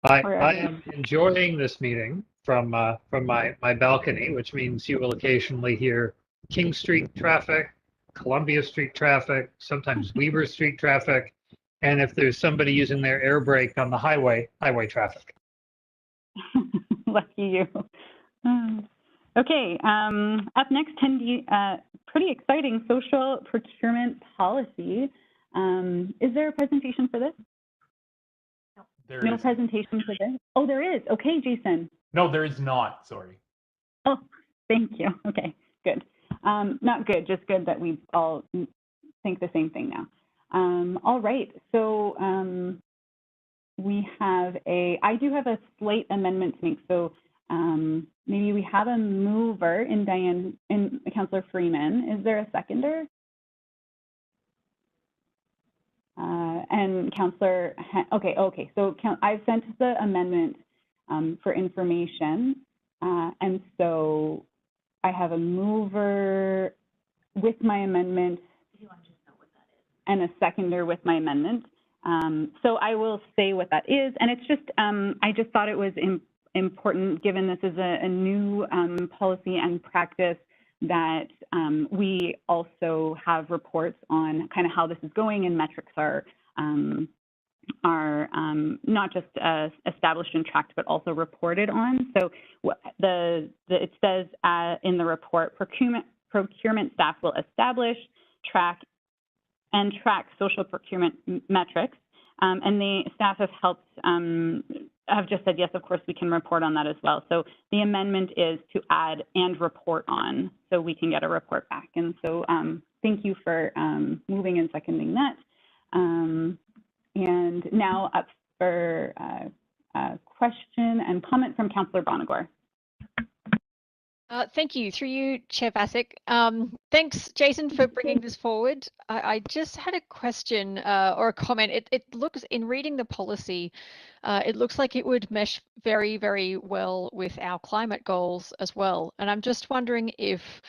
I am enjoying this meeting from my balcony, which means you will occasionally hear King Street traffic, Columbia Street traffic, sometimes Weaver Street traffic, and if there's somebody using their air brake on the highway traffic. Lucky you. Okay, up next, 10D, pretty exciting social procurement policy. Is there a presentation for this? No presentation for this? Oh, there is. Okay, Jason. No, there is not. Sorry. Oh, thank you. Okay, good. Not good, just good that we all think the same thing now. All right, so I do have a slight amendment to make. So maybe we have a mover in Councillor Freeman. Is there a seconder? And Councillor, okay. So I've sent the amendment for information, and so I have a mover with my amendment and a seconder with my amendment. So I will say what that is, and it's just I just thought it was important, given this is a new policy and practice, that we also have reports on kind of how this is going, and metrics are not just established and tracked, but also reported on. So it says in the report, procurement staff will establish, track social procurement metrics, and the staff have helped. Have just said, yes, of course, we can report on that as well. So the amendment is to add and report on, so we can get a report back. And so thank you for moving and seconding that. And now up for a question and comment from Councillor Bonagor. Thank you. Through you, Chair Vasek. Thanks, Jason, for bringing this forward. I just had a question or a comment. It looks, in reading the policy, it looks like it would mesh very, very well with our climate goals as well. And I'm just wondering if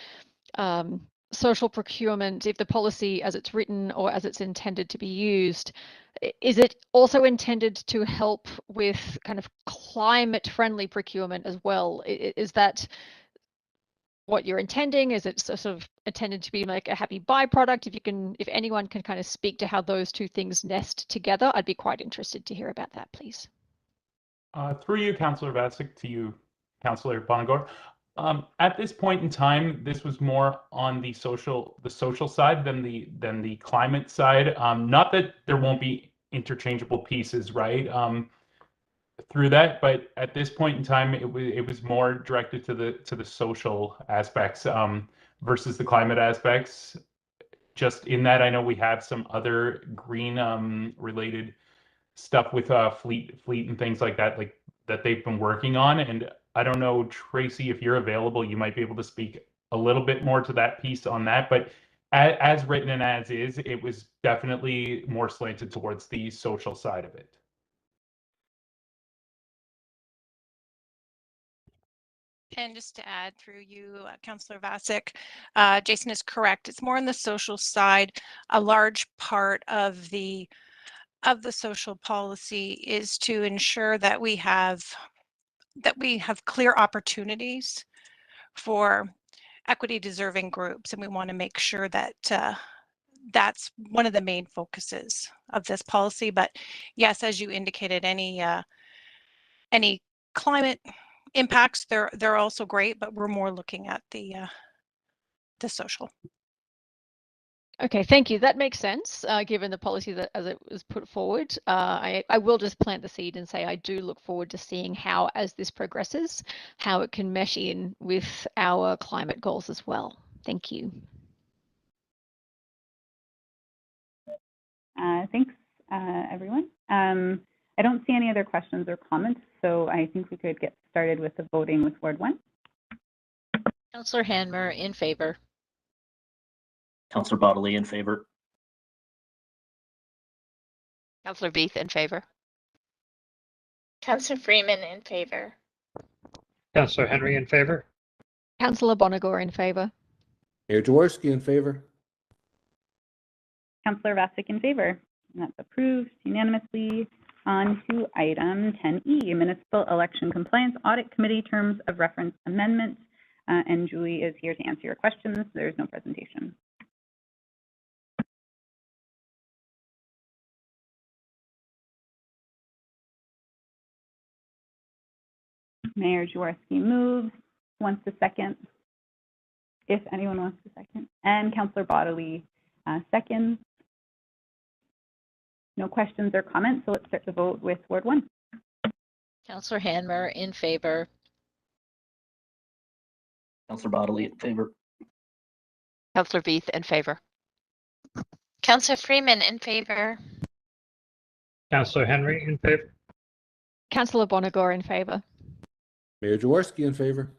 social procurement, if the policy as it's written or as it's intended to be used, is it also intended to help with kind of climate-friendly procurement as well? Is that what you're intending? Is it sort of intended to be like a happy byproduct? If anyone can kind of speak to how those two things nest together, I'd be quite interested to hear about that, please. Through you, Councillor Vasek, to you, Councillor Bonagor. At this point in time, this was more on the social side than the climate side. Not that there won't be interchangeable pieces, right? Through that, but at this point in time, it was more directed to the social aspects versus the climate aspects. Just in that, I know we have some other green related stuff with fleet and things like that they've been working on. And I don't know, Tracy, if you're available, you might be able to speak a little bit more to that piece on that. But as written and as is, it was definitely more slanted towards the social side of it. And just to add through you, Councillor Vasek, Jason is correct. It's more on the social side. A large part of the social policy is to ensure that we have clear opportunities for equity deserving groups, and we want to make sure that that's one of the main focuses of this policy. But yes, as you indicated, any climate impacts, they're also great, but we're more looking at the social. Okay, thank you. That makes sense, given the policy that as it was put forward. I will just plant the seed and say I do look forward to seeing how, as this progresses, how it can mesh in with our climate goals as well. Thank you. Thanks, everyone. I don't see any other questions or comments, so I think we could get started with the voting with Ward 1. Councillor Hanmer, in favor. Councillor Bodley, in favor. Councillor Beath, in favor. Councillor Freeman, in favor. Councillor Henry, in favor. Councillor Bonagor, in favor. Mayor Jaworski, in favor. Councillor Vasek, in favor. And that's approved unanimously. On to item 10E, Municipal Election Compliance Audit Committee Terms of Reference Amendment. And Julie is here to answer your questions. There's no presentation. Mayor Jaworski moves, wants a second, if anyone wants a second. And Councillor Bodley seconds. No questions or comments, so let's start the vote with Ward 1. Councillor Hanmer in favor. Councillor Bodley in favor. Councillor Beath in favor. Councillor Freeman in favor. Councillor Henry in favor. Councillor Bonagor in favor. Mayor Jaworski in favor.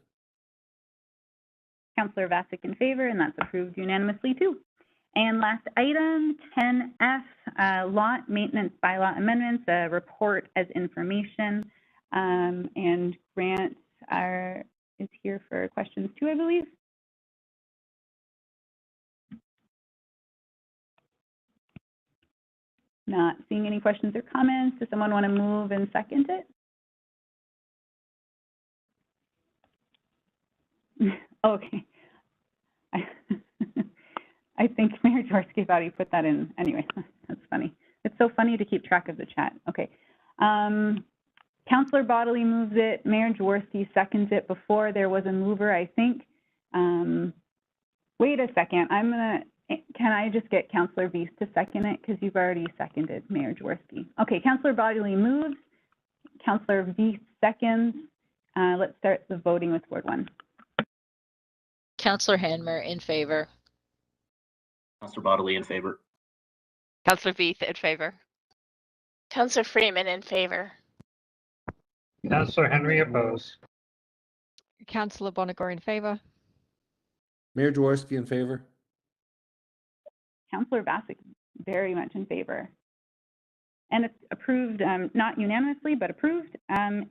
Councillor Vasic in favor, and that's approved unanimously too. And last item, 10F, lot maintenance bylaw amendments, a report as information. And Grant is here for questions too, I believe. Not seeing any questions or comments. Does someone want to move and second it? Okay. I think Mayor Jaworski thought he put that in. Anyway, that's funny. It's so funny to keep track of the chat. Okay. Councillor Bodley moves it. Mayor Jaworski seconds it. Before there was a mover, I think. Wait a second. Can I just get Councillor Beast to second it? Because you've already seconded Mayor Jaworski. Okay, Councillor Bodley moves. Councillor Beast seconds. Let's start the voting with Ward 1. Councillor Hanmer in favor. Councillor Bodley in favor. Councillor Beath in favor. Councillor Freeman in favor. Councillor Henry opposed. Councillor Bonagor in favor. Mayor Jaworski in favor. Councillor Vasic very much in favor. And it's approved, not unanimously, but approved. And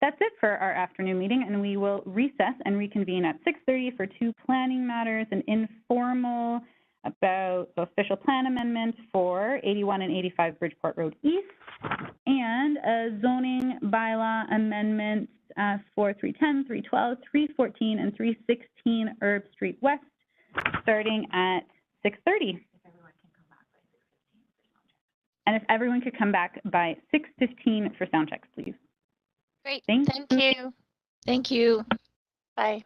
that's it for our afternoon meeting, and we will recess and reconvene at 6:30 for 2 planning matters, an informal about the official plan amendment for 81 and 85 Bridgeport Road East, and a zoning bylaw amendment for 310, 312, 314, and 316 Herb Street West, starting at 6:30. And if everyone could come back by 6:15 for sound checks, please. Great. Thank you. Thank you. Bye.